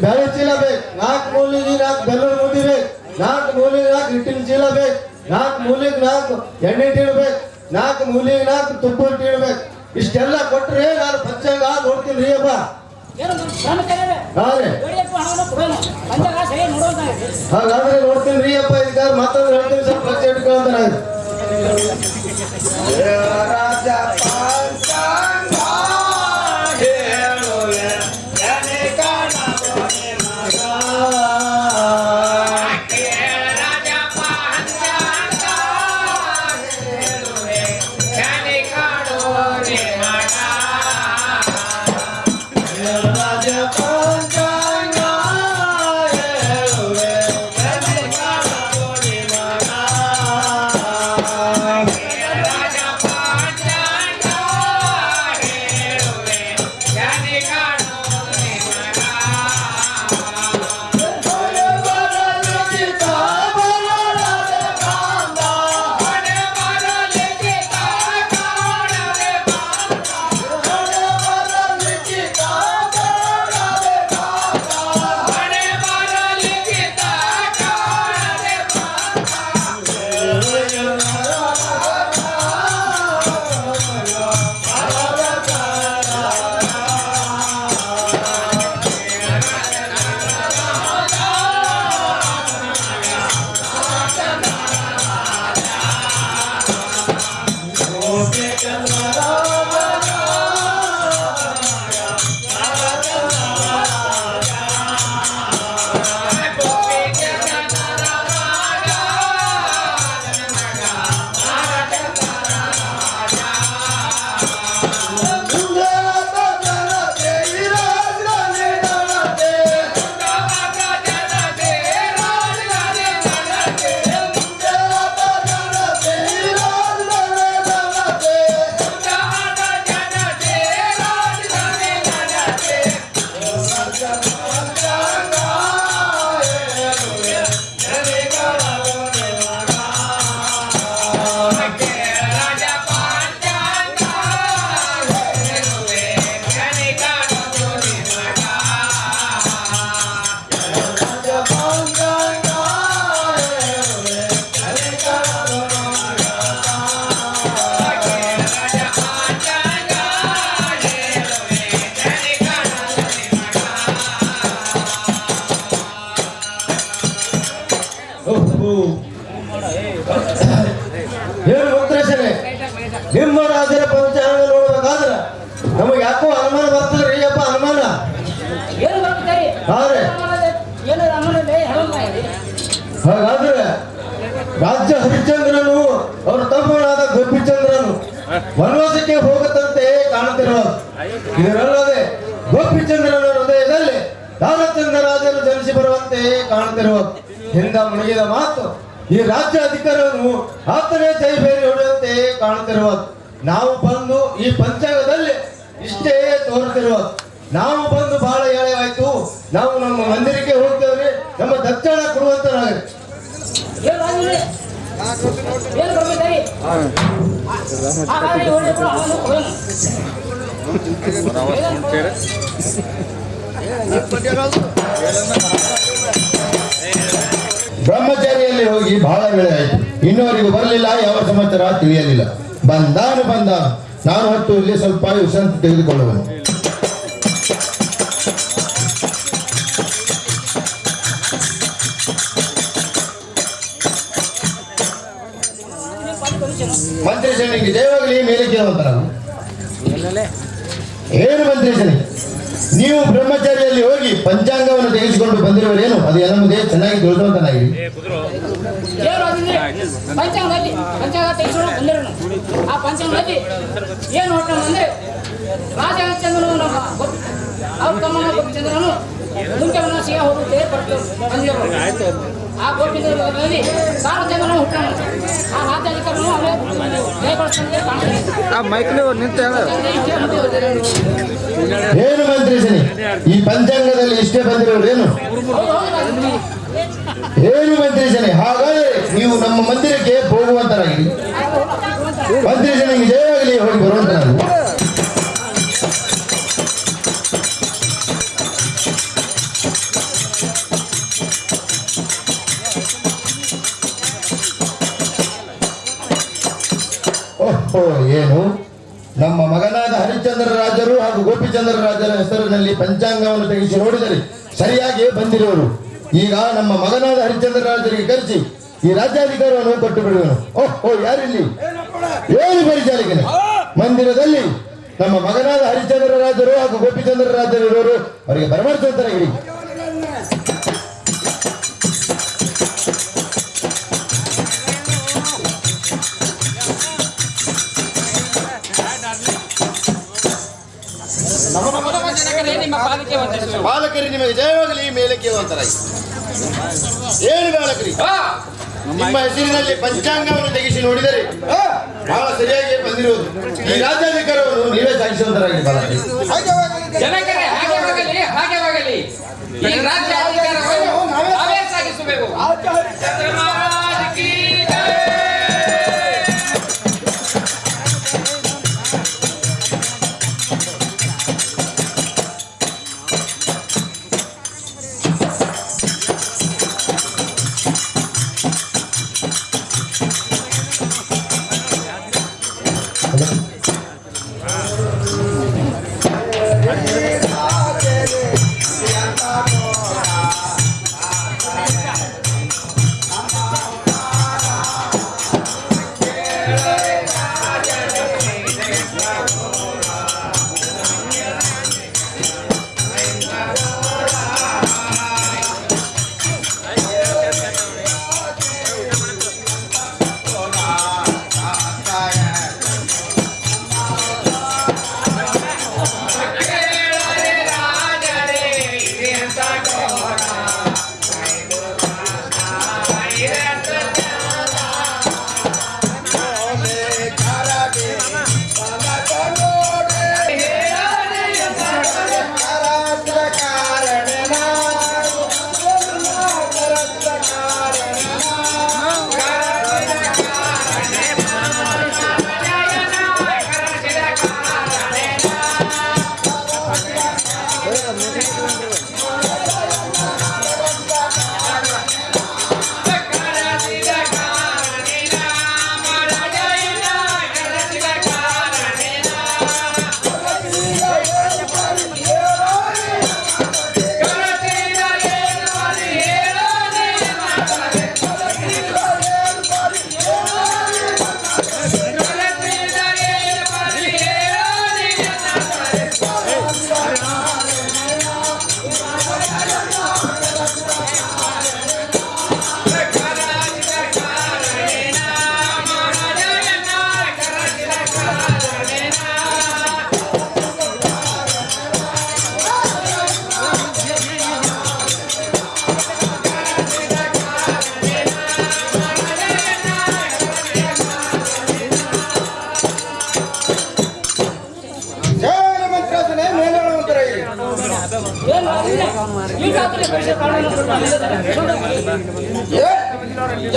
ಬೇಳೆ ಚೀಲ ಬೇಕು, 4 ಮೂಲಿಗೆ 4 ಬೆಲ್ಲದ ಮುದ್ದೆ ಬೇಕು, 4 ಮೂಲಿಗೆ 4 ಹಿಟ್ಟಿನ ಚೀಲ ಬೇಕು, 4 ಮೂಲಿಗೆ 4 ಎಣ್ಣೆ ಹಿಟ್ಟು ಬೇಕು, 4 ಮೂಲಿಗೆ 4 ತುಪ್ಪ ಹಿಟ್ಟು ಬೇಕು. ಇಷ್ಟೆಲ್ಲ ಕೊಟ್ರೆ ನಾನು ಪಂಚಾಂಗ ನೋಡ್ತೀನಿ ರೀ ಅಪ್ಪ. ಏನು ಬ್ರಹ್ಮಚಾರ್ಯರೇ? ಹಾಂ ಬೇಡಿಯಪ್ಪ ಹಣವನ್ನು ಕೊಡೋಣ. ಪಂಚಾಂಗ ಸರಿ ನೋಡೋಣ. ಹಾಗಾದ್ರೆ ನೋಡ್ತೀನಿ ರೀ ಅಪ್ಪ. ಇದಕ್ಕೆ ಮಾತಾಡಿ ಹೇಳ್ತೀನಿ, ಸ್ವಲ್ಪ ಲಕ್ಷ ಇಟ್ಕೊಂತಾರೆ. ರಾಜ ಪಂಚಾಂಗ ಹೇಳುವೆ ಜನೆ ಕಾಣಬೋನೆ ಮಗ. ಏನು ಮಂತ್ರೇಶನೇ, ನಿಮ್ಮ ರಾಜರ ಪಂಚಾಂಗ ನೋಡ್ಬೇಕಾದ್ರೆ ನಮಗೆ ಯಾಕೋ ಅನುಮಾನ ಬರ್ತದೆ ರೀ ಅಪ್ಪ. ಅನುಮಾನ ಏನು ಬರ್ತಾರೆ? ಹಾರೆ ಏನು ಅನುಮಾನ ಹೇಳೋಣ. ಹಾಗಾದ್ರೆ ರಾಜ್ಯ ಹರಿಶ್ಚಂದ್ರನು ಅವರ ತಮ್ಮನಾದ ಗೋಪಿಚಂದ್ರನು ವನವಾಸಕ್ಕೆ ಹೋಗುತ್ತಂತೆ ಕಾಣುತ್ತಿರುವುದು. ಇದರಲ್ಲದೆ ಗೋಪಿಚಂದ್ರನ ಹೃದಯದಲ್ಲಿ ರಾಮಚಂದ್ರ ರಾಜರು ಜನಿಸಿ ಬರುವಂತೆ ಕಾಣುತ್ತಿರುವುದು. ಹಿಂದ ಮುಳುಗಿದ ಮಾತು ಈ ರಾಜ್ಯ ಅಧಿಕಾರವನ್ನು ಆತನೇ ಜೈಬೇರಿ ಹೊಡೆಯುವಂತೆ ಕಾಣುತ್ತಿರುವುದು. ನಾವು ಬಂದು ಈ ಪಂಚಾಂಗದಲ್ಲಿ ಇಷ್ಟೇ ತೋರುತ್ತಿರುವುದು. ನಾವು ಬಂದು ಬಹಳ ಏಳವಾಯ್ತು. ನಾವು ನಮ್ಮ ಮಂದಿರಕ್ಕೆ ಹೋಗ್ತೇವ್ರಿ, ನಮ್ಮ ದಕ್ಷಿಣ ಕೊಡುವಂತರಾಗ್ರಿ. ಏನು ರಾಜರೇ? ಏನು ಬರ್ತಾರೆ? ಹಾಗಾದ್ರೆ ಒಳ್ಳೆಯದು ಅವನು ಕೊಡೋಣ. ಬ್ರಹ್ಮಚಾರಿಯಲ್ಲಿ ಹೋಗಿ ಬಹಳ ವೇಳೆ ಆಯಿತು, ಇನ್ನುವರೆಗೂ ಬರಲಿಲ್ಲ. ಯಾವ ಸಮಾಚಾರ ತಿಳಿಯಲಿಲ್ಲ. ಬಂದಾನು ನಾನು ಹೊತ್ತು ಇಲ್ಲಿ ಸ್ವಲ್ಪ ವಿಶ್ರಾಂತಿ ತೆಗೆದುಕೊಳ್ಳುವನು. ಮಂತ್ರಿಸನಿಗೆ ದೇವಾಗಲಿ ಮೇಲೆ ಕೇಳುವಂತ ನಾನು ಏನು ಮಂತ್ರಿಸನಿ, ನೀವು ಬ್ರಹ್ಮಚಾರಿಯಲ್ಲಿ ಹೋಗಿ ಪಂಚಾಂಗವನ್ನು ತೆಗೆಸಿಕೊಂಡು ಬಂದಿರುವರೇನು? ಅದು ಎಲ್ಲ ಮುಂದೆ ಚೆನ್ನಾಗಿ ತಿಳಿಸುವಂತನಾಗಿ ಪಂಚಾಂಗ ತೆಗೆಸ್ಕೊಂಡು ಬಂದಿರೋನು. ಆ ಪಂಚಾಂಗದಲ್ಲಿ ಏನು ಹೊರಟ ಅಂದ್ರೆ ರಾಜ ಹರಿಶ್ಚಂದ್ರನು ನಮ್ಮ ಅವ್ರ ತಮ್ಮನ ಗೋಪಿಚಂದ್ರನು ಮುಂಚೆವನ್ನ ಸಿಗ ಹೋಗುತ್ತೆ ಬಂದಿರೋರು. ಆ ಗೋಪಿಚಂದ್ರದಲ್ಲಿ ಸಾರಚಂದ್ರನು ಹುಟ್ಟಣ. ಆ ರಾಜ್ಯಾಧಿಕಾರನು ಅವೇ ಜಯಪಡಿಸ್ತಂತೆ ಕಾಣ್ತಾರೆ. ಏನು ಮಂತ್ರಿಸನಿ, ಈ ಪಂಚಾಂಗದಲ್ಲಿ ಇಷ್ಟೇ ಬಂದಿರೋರೇನು? ಏನು ಮಂತ್ರಿಸನಿ, ಹಾಗಾದರೆ ನೀವು ನಮ್ಮ ಮಂದಿರಕ್ಕೆ ಹೋಗುವಂತರಾಗಿ. ಮಂತ್ರಿಸನಿಗೆ ಜಯವಾಗಲಿ, ಹೋಗಿ ಬರುವಂತ ನಾನು. ಓಹೋ, ಏನು ನಮ್ಮ ಮಗನಾದ ಹರಿಶ್ಚಂದ್ರ ರಾಜರು ಹಾಗೂ ಗೋಪಿಚಂದ್ರ ರಾಜರ ಹೆಸರಿನಲ್ಲಿ ಪಂಚಾಂಗವನ್ನು ತೆಗೆಸಿ ನೋಡಿದರೆ ಸರಿಯಾಗಿ ಬಂದಿರುವರು. ಈಗ ನಮ್ಮ ಮಗನಾದ ಹರಿಶ್ಚಂದ್ರ ರಾಜರಿಗೆ ಕರೆಸಿ ಈ ರಾಜ್ಯಾಧಿಕಾರವನ್ನು ಕೊಟ್ಟು ಬಿಡುವನು. ಓಹೋ, ಯಾರಿಲ್ಲಿ? ಏನು ಪರಿಚಾಲಕನೇ? ಮಂದಿರದಲ್ಲಿ ನಮ್ಮ ಮಗನಾದ ಹರಿಶ್ಚಂದ್ರ ರಾಜರು ಹಾಗೂ ಗೋಪಿಚಂದ್ರ ರಾಜರು ಇರುವರು. ಅವರಿಗೆ ಬರಮಾಡಿಸುತ್ತಾರೆ. ಇಡಿ ನಿಮ್ಮ ಪಾಲಿಕೆ ವಂದಿಸುವೆ. ಬಾಲಕರಿ ನಿಮಗೆ ಜಯವಾಗಲಿ. ಮೇಲಕ್ಕೆ ಹೋಗ್ತಾರಾಗಿ ಏನು ಬಾಲಕರಿ, ನಿಮ್ಮ ಹೆಸರಿನಲ್ಲಿ ಪಂಚಾಂಗವನ್ನು ತೆಗೆಸಿ ನೋಡಿದರೆ ಬಹಳ ಸರಿಯಾಗಿ ಬಂದಿರುವುದು. ಈ ರಾಜ್ಯಾಧಿಕಾರವನ್ನು ನೀವೇ ಸಾಗಿಸುವಂತರಾಗಿ ಬಾಲಕರಿ. ಜನಕರೇ, ಹಾಗೆ ಈ ರಾಜ್ಯಾಧಿಕಾರವನ್ನು ನಾವೇ ಸಾಗಿಸಬೇಕು.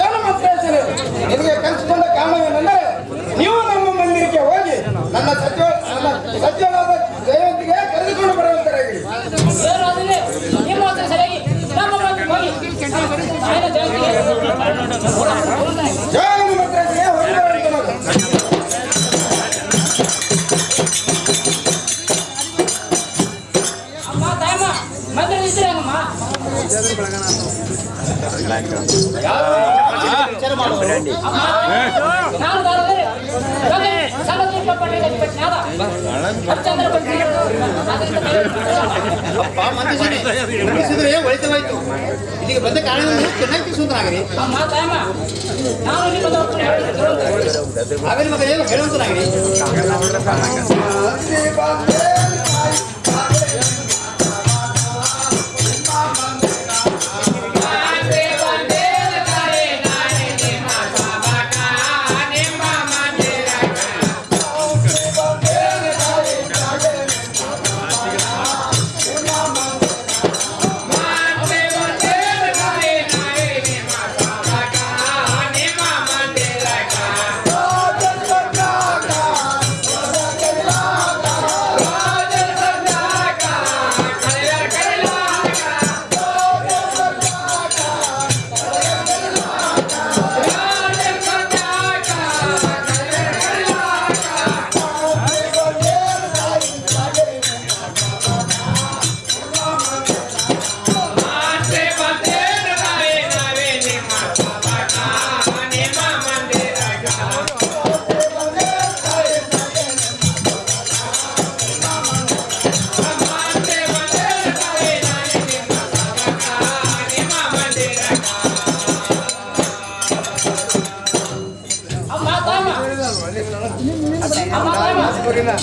ಏನು ಮಾತಾಡ್ತೀರಿ? ನಿಮಗೆ ಕಲಿಸಿಕೊಂಡ ಕಾರಣವೇನೆಂದರೆ ನೀವು ನಮ್ಮ ಮಂದಿರಕ್ಕೆ ಹೋಗಿ ನನ್ನ ಸಚಿವರಾದ ಜಯಂತಿಗೆ ಕರೆದುಕೊಂಡು ಬರುವಂತರಾಗಿ. ಒಳಿತವಾಯ್ತು. ಇಲ್ಲಿಗೆ ಬಂದ ಕಾರಣವನ್ನು ಚೆನ್ನಾಗಿ ಸುಂದರಾಗಿರಿ. ಆಮೇಲೆ ಮಗ ಏನು ಹೇಳುವಂತರಾಗಿರಿ.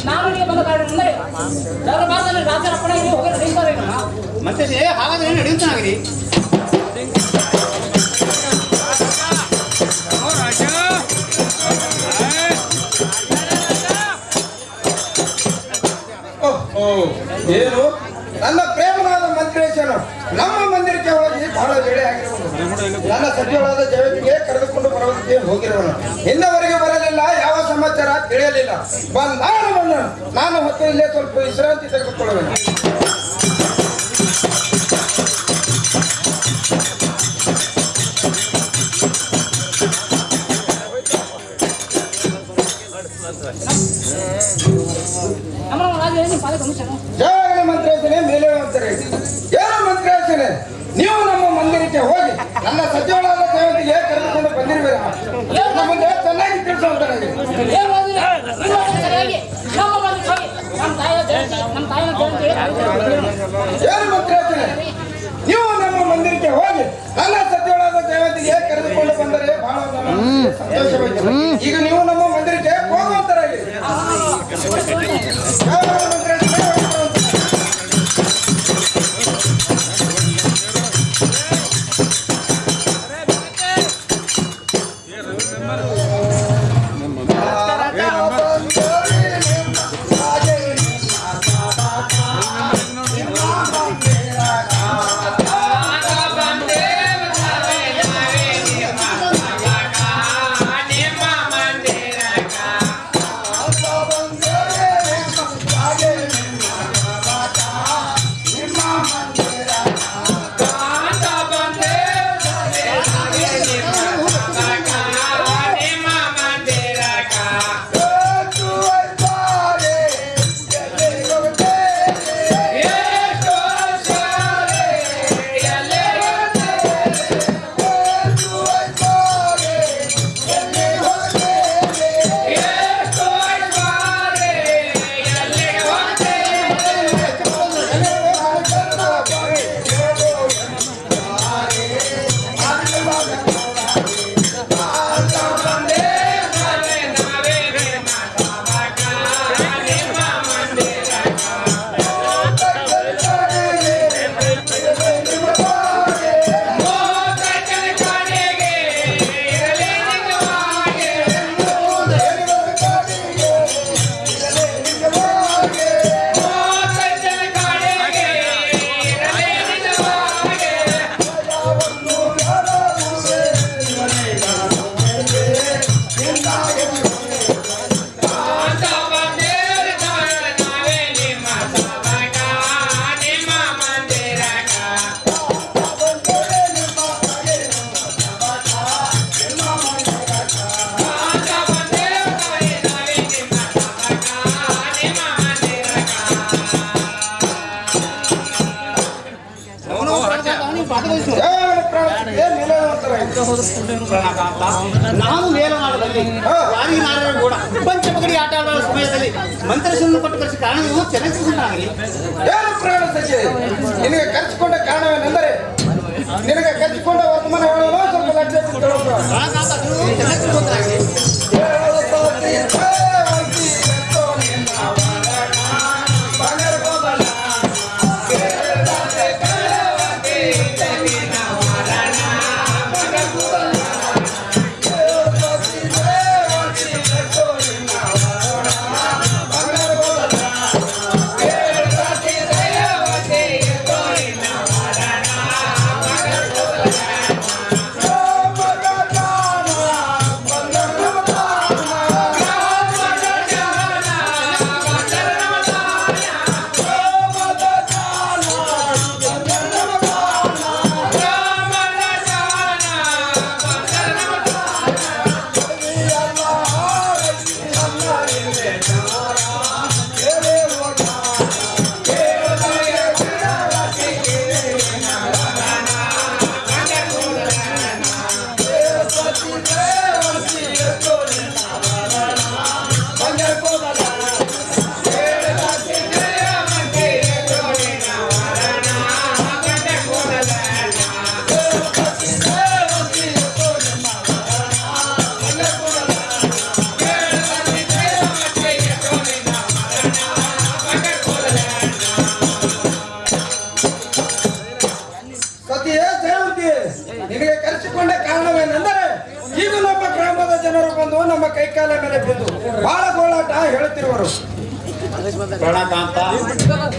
ನಾನು ನಿಮಗೆ ಬಂದ ಕಾರಣ ಅಂದರೆ ದರ್ಬಾರದಲ್ಲಿ ರಾಜರ ಪಡೆ ಹೋಗಿ ನಡೆಯುತ್ತಾರೆ. ಮತ್ತೆ ಹಾಗಾದ್ರೆ ಏನು ನಡೆಯುತ್ತಾನಾಗ್ರಿ? ಏನು ನನ್ನ ಪ್ರೇಮನಾದ ಮಂತ್ರೇಶನು ನಮ್ಮ ಮಂದಿರಕ್ಕೆ ಹೋಗಿ ಬಹಳ ವೇಳೆ ಆಗಿರುವುದು. ನನ್ನ ಸಚಿವರಾದ ಜಗತ್ತಿಗೆ ಕರೆದುಕೊಂಡು ಬರುವುದಕ್ಕೆ ಹೋಗಿರುವನು. ಇನ್ನವರೆಗೆ ಬರಲಿಲ್ಲ, ಯಾವ ಸಮಾಚಾರ ತಿಳಿಯಲಿಲ್ಲ. ನಾನು ಹೊತ್ತು ಇಲ್ಲೇ ಸ್ವಲ್ಪ ವಿಶ್ರಾಂತಿ ತೆಗೆದುಕೊಳ್ಳುವೆನು. ಜಯ ಮಂತ್ರೇಶನೇ ಮೇಲೆ ಅಂತಾರೆ. ಏನು ಮಂತ್ರೇಶನೇ, ನೀವು ನಮ್ಮ ಮಂದಿರಕ್ಕೆ ಹೋಗಿ ನನ್ನ ಸಚಿವರಾದ ಜಗತ್ತಿಗೆ ಕರೆದುಕೊಂಡು ಬಂದಿರುವಿರ. ನಮ್ಮ ಮುಂದೆ ಚೆನ್ನಾಗಿ ತಿಳಿಸುವಂತಾರೆ. ಏನು ಮಂತ್ರೇಶನೇ, ನೀವು ನಮ್ಮ ಮಂದಿರಕ್ಕೆ ಹೋಗಿ ನನ್ನ ಸಚಿವರಾದ ಜಗತ್ತಿಗೆ ಕರೆದುಕೊಂಡು ಬಂದರೆ ಬಹಳ ಸಂತೋಷವಾಗಿದೆ. ಈಗ ನೀವು ನಮ್ಮ ಮಂದಿರಕ್ಕೆ ಹೋಗುವಂತರಾಗಿ. ನಾನು ಮೇಲನಾಡದಲ್ಲಿ ವಾರಿನಾರಾಯಣ ಗೌಡ ಪಂಚಮಗಡಿ ಆಟ ಆಡುವ ಸಮಯದಲ್ಲಿ ಮಂತ್ರೇಶನನ್ನು ಕೊಟ್ಟು ಕಳಿಸಿ ಕಾರಣವನ್ನು ಚೆನ್ನಾಗಿ ತಿಳಿಸುತ್ತಾನೆ. ಏನು ಪ್ರಾಣ ಸಚಿವ, ನಿನಗೆ ಖರ್ಚಿಕೊಂಡ ಕಾರಣವೇನೆಂದರೆ ನಿನಗೆ ಖರ್ಚಿಕೊಂಡ ವರ್ತಮಾನ ಹೇಳಲು ಸ್ವಲ್ಪ ಲಕ್ಷ ಕೈಕಾಲ ಮೇಲೆ ಬಿದ್ದು ಬಹಳ ಗೋಳಾಟ ಹೇಳುತ್ತಿರುವರು. ಪ್ರಾಣಕಾಂತ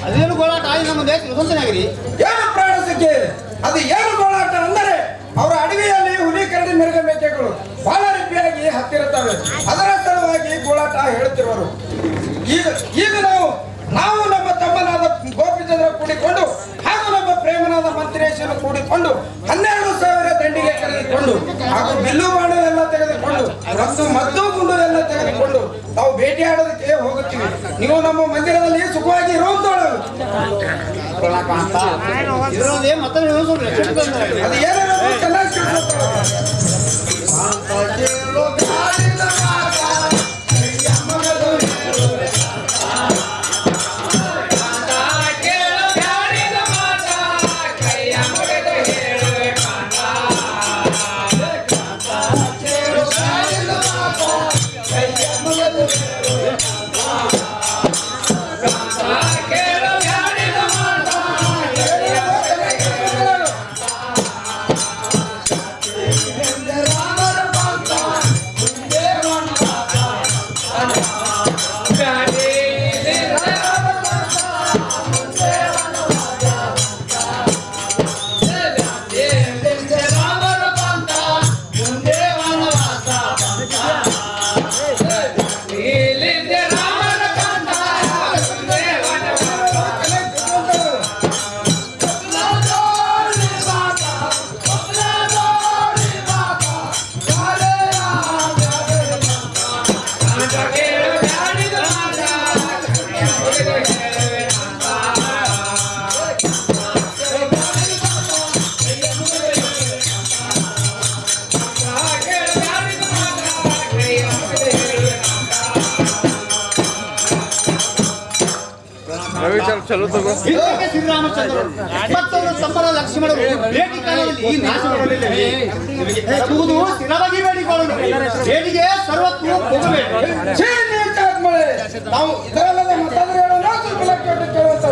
ಅದೇನು ಗೋಳಾಟ ನಮ್ಮ ದೇಶ ಸ್ವತಂತ್ರನಾಗಿರಿ ಏನು ಪ್ರಾಣ ಸಿಕ್ಕಿ ಅದು ಏನು ಗೋಳಾಟ ಅಂದರೆ ಅವರ ಅಡವಿಯಲ್ಲಿ ಹುಲಿ ಕರಡಿ ಮಿರುಗ ಮೇಕೆಗಳು ಬಹಳ ರೀತಿಯಾಗಿ ಹತ್ತಿರುತ್ತವೆ. ಅದರ ಸಲುವಾಗಿ ಗೋಳಾಟ ಹೇಳುತ್ತಿರುವರು. ಈಗ ನಾವು ನಮ್ಮ ತಮ್ಮನಾದ ಗೋಪಿಚಂದ್ರ ಕೂಡಿಕೊಂಡು ಹಾಗೂ ನಮ್ಮ ಪ್ರೇಮನಾದ ಮಂತ್ರೇಶನು ಕೂಡಿಕೊಂಡು 12,000 ದಂಡಿಗೆ ಕರೆದುಕೊಂಡು ಹಾಗೂ ಬಿಲ್ಲು ಬಾಣ ಎಲ್ಲ ತೆಗೆದುಕೊಂಡು ಮತ್ತು ಮದ್ದು ಗುಂಡು ಎಲ್ಲ ತೆಗೆದುಕೊಂಡು ನಾವು ಭೇಟಿಯಾಡೋದಕ್ಕೆ ಹೋಗುತ್ತೀವಿ. ನೀವು ನಮ್ಮ ಮಂದಿರದಲ್ಲಿ ಸುಖವಾಗಿ ಇರುವಂತೋಳು. ಪ್ರಾಣಕಾಂತ ಇದರೊಂದೇ ಮತ್ತೆ ಅದು ಏನೇನೋ ಚೆನ್ನಾಗಿ ಶ್ರೀರಾಮಚಂದ್ರರು ಮತ್ತವರು ತಮ್ಮರ ಲಕ್ಷ್ಮಣರು ಭೇಟಿ ಕಾಲದಲ್ಲಿ ನಾಶ ಮಾಡಲಿಲ್ಲವೇ? ತಗುವುದು ಸ್ಥಿರವಾಗಿ ಬೇಡಿಕೊಳ್ಳೋಣ. ಬೇಡಿಗೆ ಸರ್ವತ್ವ ಹೋಗಬೇಕು. ನಾವು ಇದರಲ್ಲದ ಮತ್ತೊಂದು ಹೇಳೋಣ ಸ್ವಲ್ಪ ಲೆಕ್ಕ ಕೇಳುವಂತ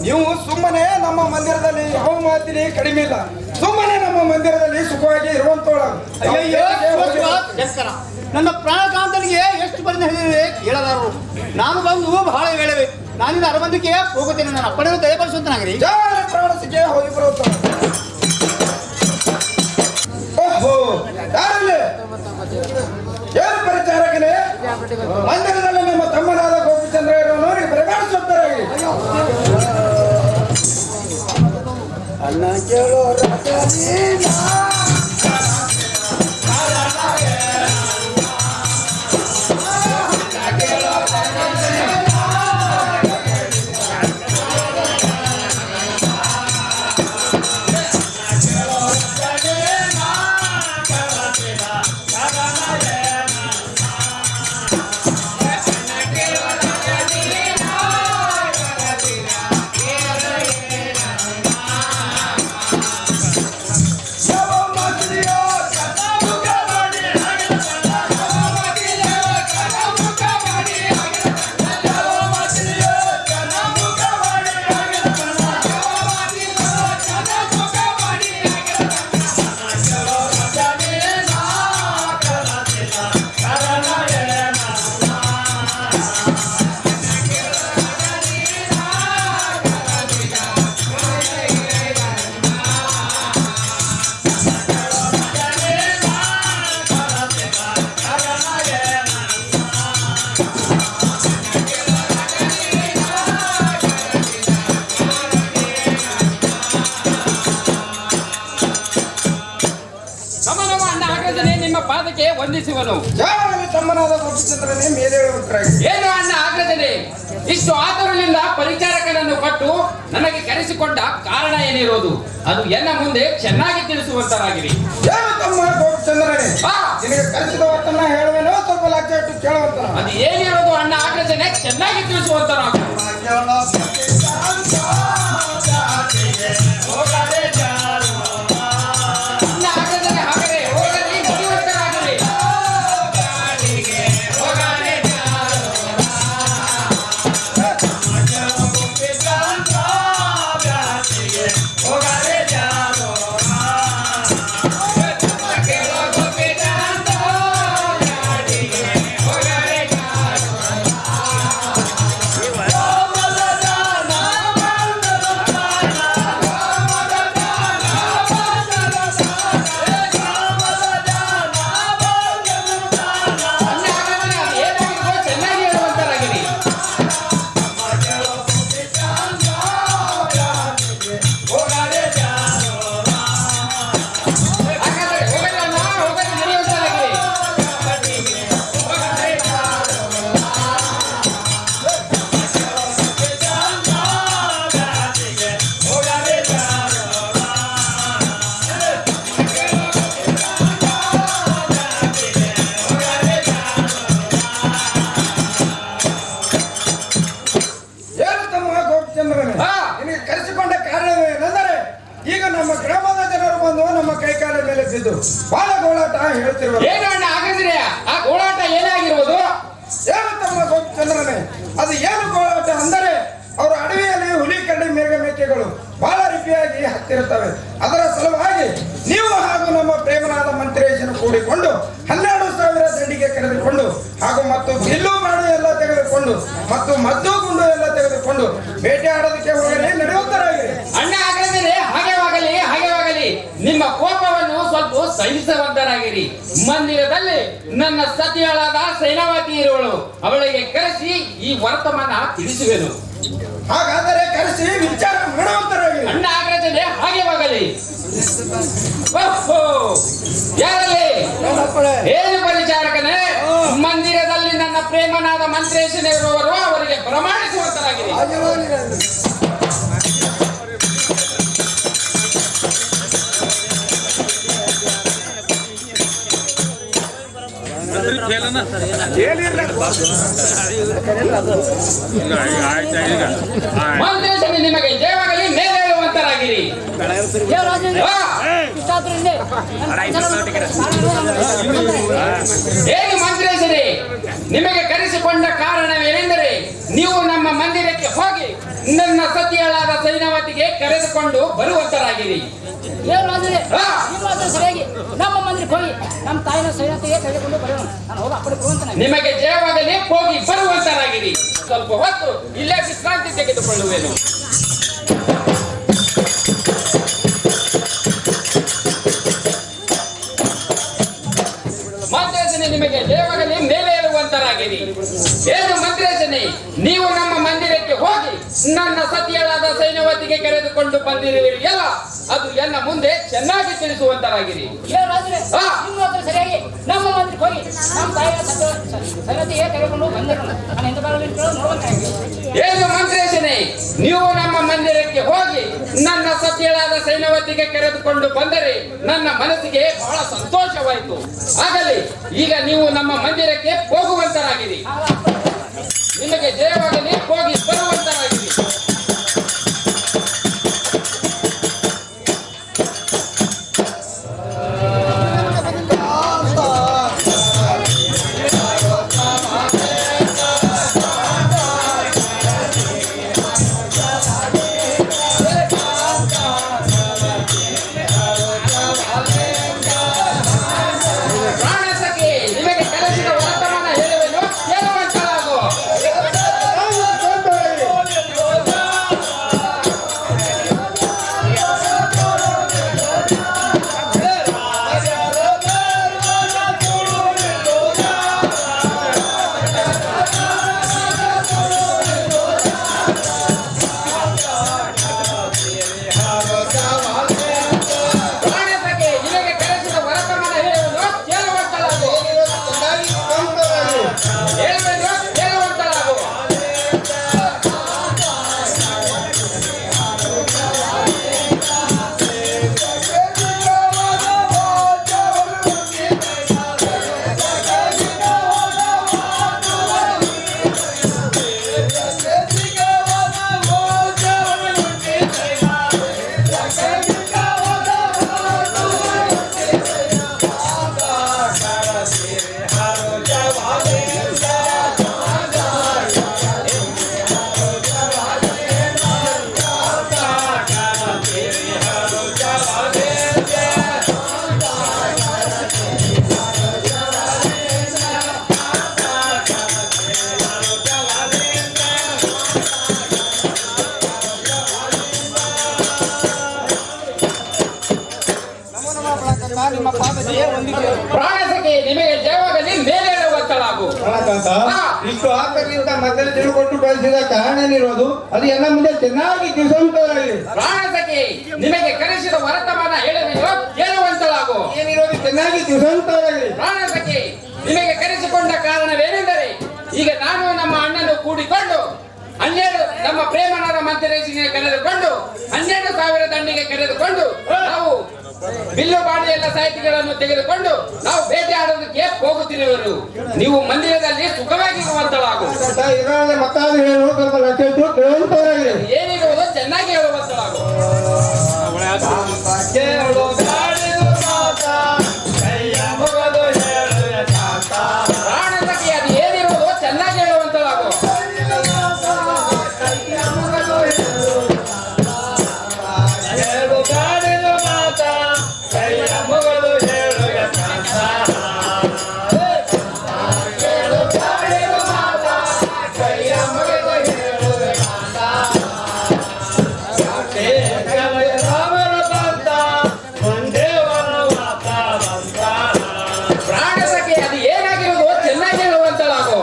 ನೀವು ಸುಮ್ಮನೆ ನಮ್ಮ ಮಂದಿರದಲ್ಲಿ ಯಾವ ಮಾತಿನಿ ಕಡಿಮೆ ಇಲ್ಲ. ಸುಮ್ಮನೆ ನಮ್ಮ ಮಂದಿರದಲ್ಲಿ ಸುಖವಾಗಿ ಇರುವಂತೋಳ. ನನ್ನ ಪ್ರಾಣಕಾಂತನಿಗೆ ಎಷ್ಟು ಪರಿಣಾಮ ಕೇಳದಾರರು. ನಾನು ಬಂದು ಬಹಳ ವೇಳೆವೆ. ನಾನಿಂದ ಅರಬಂದಿಗೆ ಹೋಗುತ್ತೇನೆ. ನನ್ನ ಅಪ್ಪಣೆಯನ್ನು ದಯಪಡಿಸುವಂತನಾಗಿರಿ. ಪ್ರಾಣ ಸಿಕ್ಕೇ ಹೋಗಿ ಬರುತ್ತ. ಓಹೋ ಯಾರಲ್ಲಿ ಏನು ಪರಿಚಾರಕನೇ? ಮಂದಿರದಲ್ಲಿ ನಮ್ಮ ತಮ್ಮನಾದ ಗೋಪಿಚಂದ್ರ ನೋಡಿ ಪ್ರಕಾಶಿಸುತ್ತಾರೆ. ಅನ್ನ ಕೇಳೋ ಬಂಧಿಸುವನು. ಯಾವಾಗಲೂ ತಮ್ಮನಾದ ಗೋಪಿಚಂದ್ರನೇ ಮೇಲೆ ಹೇಳುವಂತರಾಗಿ ಏನು ಅಣ್ಣ ಆಗ್ರಜನೆ, ಇಷ್ಟು ಆತುರದಿಂದ ಪರಿಚಾರಕನನ್ನು ಕೊಟ್ಟು ನನಗೆ ಕರೆಸಿಕೊಂಡ ಕಾರಣ ಏನಿರೋದು ಅದು ಎನ್ನ ಮುಂದೆ ಚೆನ್ನಾಗಿ ತಿಳಿಸುವಂತರಾಗಿರಿ. ಏನು ತಮ್ಮ ಗೋಪಿಚಂದ್ರನೇ, ನಿನಗೆ ಕರೆಸಿದ ಹೊತ್ತನ್ನ ಹೇಳುವೇನೋ ಸ್ವಲ್ಪ ಲಕ್ಷ ಇಟ್ಟು ಕೇಳುವಂತ. ಅದು ಏನಿರೋದು ಅಣ್ಣ ಆಗ್ರಜನೆ ಚೆನ್ನಾಗಿ ತಿಳಿಸುವಂತರಾಗಿ. ನಿನಗೆ ಕರೆಸಿಕೊಂಡ ಕಾರಣವೇನೆಂದರೆ ಈಗ ನಮ್ಮ ಗ್ರಾಮದ ಜನರು ಬಂದು ನಮ್ಮ ಕೈಕಾಲ ಮೇಲೆ ಬಿದ್ದು ಬಹಳ ಗೋಳಾಟ ಹೇಳ್ತಿರುವ. ಏನು ಅಣ್ಣ ಹಾಗಾದ್ರೆ ಆ ಗೋಳಾಟ ಏನಾಗಿರುವುದು? ಏನು ತಮ್ಮ ಗೋಪಿಚಂದ್ರನೇ, ಅದು ಏನು ಗೋಳಾಟ ಅಂದರೆ ಅವರ ಅಡವಿಯಲ್ಲಿ ಹುಲಿ ಕರಡಿ ಮೇಘ ಮೇಕೆಗಳು ಬಹಳ ರೀತಿಯಾಗಿ ಹತ್ತಿರುತ್ತವೆ. ಅದರ ಸಲುವಾಗಿ ನೀವು ಹಾಗೂ ನಮ್ಮ ಪ್ರೇಮನಾದ ಮಂತ್ರೇಶನು ಕೂಡಿಕೊಂಡು 12,000 ದಂಡಿಗೆ ಕರೆದುಕೊಂಡು ಹಾಗೂ ಮತ್ತು ಬಿಲ್ಲು ಬಾಡು ಎಲ್ಲ ತೆಗೆದುಕೊಂಡು ಮತ್ತು ಮದ್ದು ಗುಂಡು ಎಲ್ಲ ತೆಗೆದುಕೊಂಡು ಬೇಟೆ ಆಡೋದಕ್ಕೆ ಹೋಗಲಿ ನಡೆಯುತ್ತಾರಾಗಿ. ಅಣ್ಣ ಹಾಗಾದರೆ ಹಾಗೆವಾಗಲಿ ನಿಮ್ಮ ಕೋಪವನ್ನು ಸ್ವಲ್ಪ ಸಹಿಸುವಂತರಾಗಿರಿ. ಮಂದಿರದಲ್ಲಿ ನನ್ನ ಸತಿಯಳಾದ ಸೈನಾವತಿ ಇರುವಳು, ಅವಳಿಗೆ ಕರೆಸಿ ಈ ವರ್ತಮಾನ ತಿಳಿಸುವೆನು. ಹಾಗಾದರೆ ಕರೆಸಿ ವಿಚಾರ ಮಾಡುವಂತರಾಗಿ. ಅಣ್ಣ ಆಗ್ರಜನೆ ಹಾಗೆವಾಗಲಿ. ಯಾರಲ್ಲಿ ಏನು ಪರಿಚಾರಕನೇ, ಮಂದಿರದಲ್ಲಿ ನನ್ನ ಪ್ರೇಮನಾದ ಮಂತ್ರೇಶನಿರುವವರು ಅವರಿಗೆ ಪ್ರಮಾಣಿಸುವಂತರಾಗಿರಿ. ಮಂತ್ರೇಶನಿ ನಿಮಗೆ ಜಯವಾಗಲಿ, ಮೇಲೆ ಹೇಳುವಂತರಾಗಿರಿ. ಏನು ಮಂತ್ರೇಶರೇ, ನಿಮಗೆ ಕರೆಸಿಕೊಂಡ ಕಾರಣವೇನೆಂದರೆ ನೀವು ನಮ್ಮ ಮಂದಿರಕ್ಕೆ ಹೋಗಿ ನನ್ನ ಸತಿಯಳಾದ ಸೈನಾವತಿಗೆ ಕರೆದುಕೊಂಡು ಬರುವಂತರಾಗಿರಿ. ಸರಿಯಾಗಿ ನಮ್ಮ ಮಂದಿರಕ್ಕೆ ಹೋಗಿ ನಮ್ಮ ತಾಯಿನ ಸೈನಾವತಿಗೆ ಕರೆದುಕೊಂಡು ಬರೋಣ. ನಾನು ಹೋಗಿ ಅಪ್ಪಡೆ ಬರುವಂತ. ನಿಮಗೆ ಜಯವಾಗಲಿ, ಹೋಗಿ ಬರುವಂತರಾಗಿರಿ. ಸ್ವಲ್ಪ ಹೊತ್ತು ಇಲ್ಲೇ ವಿಶ್ರಾಂತಿ ತೆಗೆದುಕೊಳ್ಳುವೆನು. ಮಂತ್ರೇಶನೆ ನಿಮಗೆ ಜಯವಾಗಲಿ, ಮೇಲೆ ಹೇಳುವಂತರಾಗಿರಿ. ಏನು ಮಂತ್ರೇಶನೆ, ನೀವು ನಮ್ಮ ಮಂದಿರಕ್ಕೆ ಹೋಗಿ ನನ್ನ ಸತಿಯಳಾದ ಸೈನ್ಯವತಿಗೆ ಕರೆದುಕೊಂಡು ಬಂದಿರುವಿರಿ ಎಲ್ಲ, ಅದು ಎನ್ನ ಮುಂದೆ ಚೆನ್ನಾಗಿ ತಿಳಿಸುವಂತರಾಗಿರಿ. ಸರಿಯಾಗಿ ನಮ್ಮ ಮಂದಿರಕ್ಕೆ ಹೋಗಿ ನಮ್ಮ ತಾಯಿಯ ಸೈನ್ಯವತಿಗೆ ಕರೆದುಕೊಂಡು ಬಂದಿರೋಣ. ನಾನು ಎಂತ ನೋಡುವಂತಾಗಿ. ಏನು ಮಂತ್ರೇಶನೆ, ನೀವು ನಮ್ಮ ಮಂದಿರಕ್ಕೆ ಹೋಗಿ ನನ್ನ ಸತಿಯಳಾದ ಸೈನ್ಯವತಿಗೆ ಕರೆದುಕೊಂಡು ಬಂದರೆ ನನ್ನ ಮನಸ್ಸಿಗೆ ಬಹಳ ಸಂತೋಷವಾಯಿತು. ಆಗಲಿ, ಈಗ ನೀವು ನಮ್ಮ ಮಂದಿರಕ್ಕೆ ಹೋಗುವಂತರಾಗಿರಿ. ನಿಮಗೆ ಜಯವಾಗಲಿ, ಹೋಗಿ ಬರುವಂತರಾಗಿರಿ. ನಿಮಗೆ ಕಲಿಸಿದ ವರ್ತಮಾನ ಹೇಳುವೆನು, ಕೇಳುವಂತರಾಗು. ನಿಮ್ಮ ಪಾದಕ್ಕೆ ವಂದಿಕೆ. ಪ್ರಾಣಸಖಿ ನಿಮಗೆ ಜಯವಾಗಲಿ, ಮೇಲೆ ಒತ್ತಲಾಗು. ಇಷ್ಟು ಆತಕ್ಕಿಂತ ಮೊದಲು ತಿಳುಕೊಟ್ಟು ಕಳಿಸಿದ ಕಾರಣನಿರೋದು ಅದು ಎಲ್ಲ ಮುಂದೆ ಚೆನ್ನಾಗಿ ತಿಳಿಸುವಂತವರಾಗಲಿ. ಪ್ರಾಣಸಖಿ ನಿಮಗೆ ಕರೆಸಿದ ವರ್ತಮಾನ ಹೇಳುವೆಯೋ ಕೇಳುವಂತಲಾಗು. ಏನಿರೋದು ಚೆನ್ನಾಗಿ ತಿಳಿಸುವಂತವರಾಗಲಿ. ಪ್ರಾಣಸಖಿ ನಿಮಗೆ ಕರೆಸಿಕೊಂಡ ಕಾರಣವೇನೆಂದರೆ, ಈಗ ನಾನು ನಮ್ಮ ಅಣ್ಣನು ಕೂಡಿಕೊಂಡು 12 ನಮ್ಮ ಪ್ರೇಮನಾದ ಮಂತ್ರೇಶಿಗೆ ಕರೆದುಕೊಂಡು 12,000 ದಂಡಿಗೆ ಕರೆದುಕೊಂಡು ನಾವು ಬಿಲ್ಲು ಬಾಡಿಯೆಲ್ಲ ಸಾಹಿತಿಗಳನ್ನು ತೆಗೆದುಕೊಂಡು ನಾವು ಬೇಟೆ ಆಡೋದಕ್ಕೆ ಹೋಗುತ್ತಿರುವರು. ನೀವು ಮಂದಿರದಲ್ಲಿ ಸುಖವಾಗಿ ಇರುವಂತಳಾಗು. ಮತ್ತಾದ್ರೂ ಹೇಳು, ಸ್ವಲ್ಪ ಲಕ್ಷ ಕೇಳುವಂತವರಾಗಲಿ. ಏನಿರುವುದು ಚೆನ್ನಾಗಿ ಹೇಳುವಂತಳಾಗು. ಪ್ರಾಣಸಖಿ ಅದು ಏನಿರುವುದು ಚೆನ್ನಾಗಿ ಹೇಳುವಂತಳಾಗು. ಪ್ರಾಣಸಖಿ ಅದು ಏನಾಗಿರುವುದು ಚೆನ್ನಾಗಿ ಹೇಳುವಂತಳಾಗು.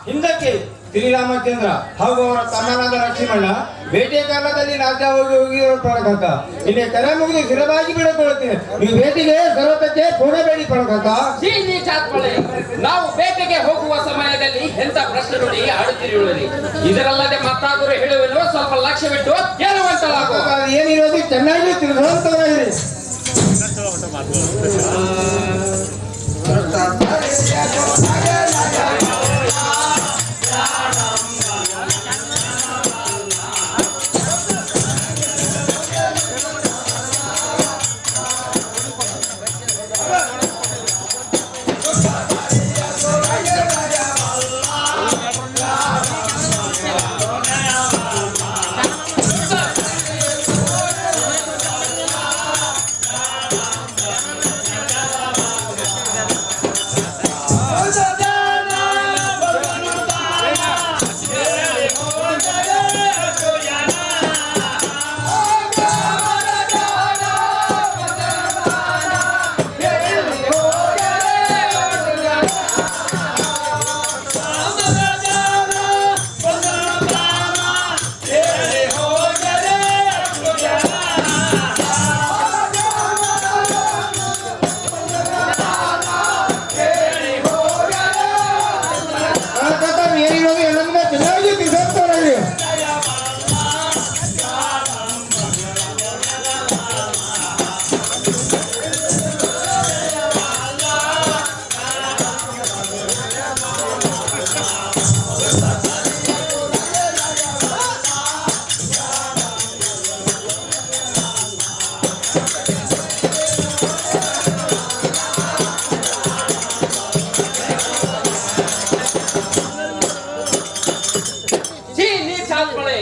ಹಿಂದಕ್ಕೆ ಶ್ರೀರಾಮಚಂದ್ರ ಹಾಗೂ ಅವರ ತಮ್ಮನಾದ ಲಕ್ಷ್ಮಣ ಬೇಟೆ ಕಾಲದಲ್ಲಿ ರಾಜ್ಯ ಹೋಗಿರೋ ಪಡಕಂತ ನಿನ್ನೆ ಕರೆ ಮುಗಿದು ಸ್ಥಿರವಾಗಿ ಬಿಡಕೊಳ್ಳುತ್ತೇನೆ. ನೀವು ಬೇಟೆಗೆ ಸರ್ವತಕ್ಕೆ ಕೊಡಬೇಡಿ ಪಡಕಂತ. ನಾವು ಬೇಟೆಗೆ ಹೋಗುವ ಸಮಯದಲ್ಲಿ ಎಂತ ಪ್ರಶ್ನೆಗಳು ಆಡುತ್ತಿರುವುದು. ಇದರಲ್ಲದೆ ಮತ್ತಾದರೂ ಹೇಳುವೆನೋ ಸ್ವಲ್ಪ ಲಕ್ಷ್ಯವಿಟ್ಟು ಕೇಳುವಂತಲಾಗು. ಏನಿರೋದು ಚೆನ್ನಾಗಿ ತಿಳಿಸುವಂತವರಾಗಿದೆ. Raja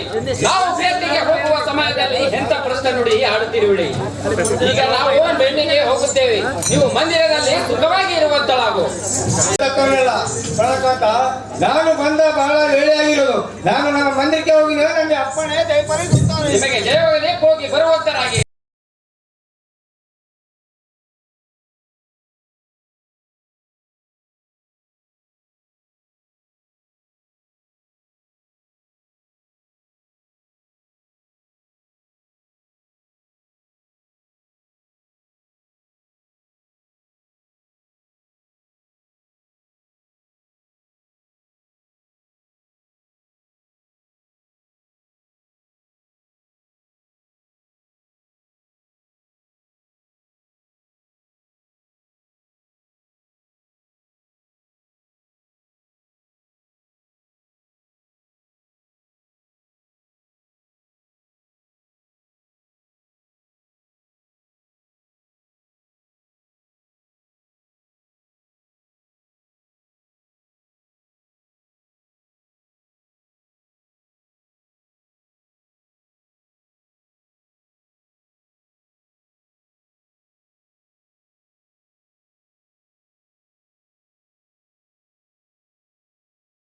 ಗುರುಗಳೇ, ನಾವು ಬೇಟೆಗೆ ಹೋಗುವ ಸಮಯದಲ್ಲಿ ಎಂತ ಪ್ರಶ್ನೆ ನುಡಿ ಆಡುತ್ತಿರುವಿಡಿ. ಈಗ ನಾವು ಬೆಣ್ಣಿಗೆ ಹೋಗುತ್ತೇವೆ, ನೀವು ಮಂದಿರದಲ್ಲಿ ಸುಖವಾಗಿ ಇರುವಂತಳಾಗು. ನಾನು ಬಂದ ಬಹಳ ವೇಳೆಯಾಗಿರೋದು. ನಾನು ನಮ್ಮ ಮಂದಿರಕ್ಕೆ ಹೋಗಿ ನನಗೆ ಅಪ್ಪಣೆ ದಯಪಾಲಿಸುತ್ತಾನೆ. ನಿಮಗೆ ಜಯವಾಗಲಿ, ಹೋಗಿ ಬರುವಂತರಾಗಿ.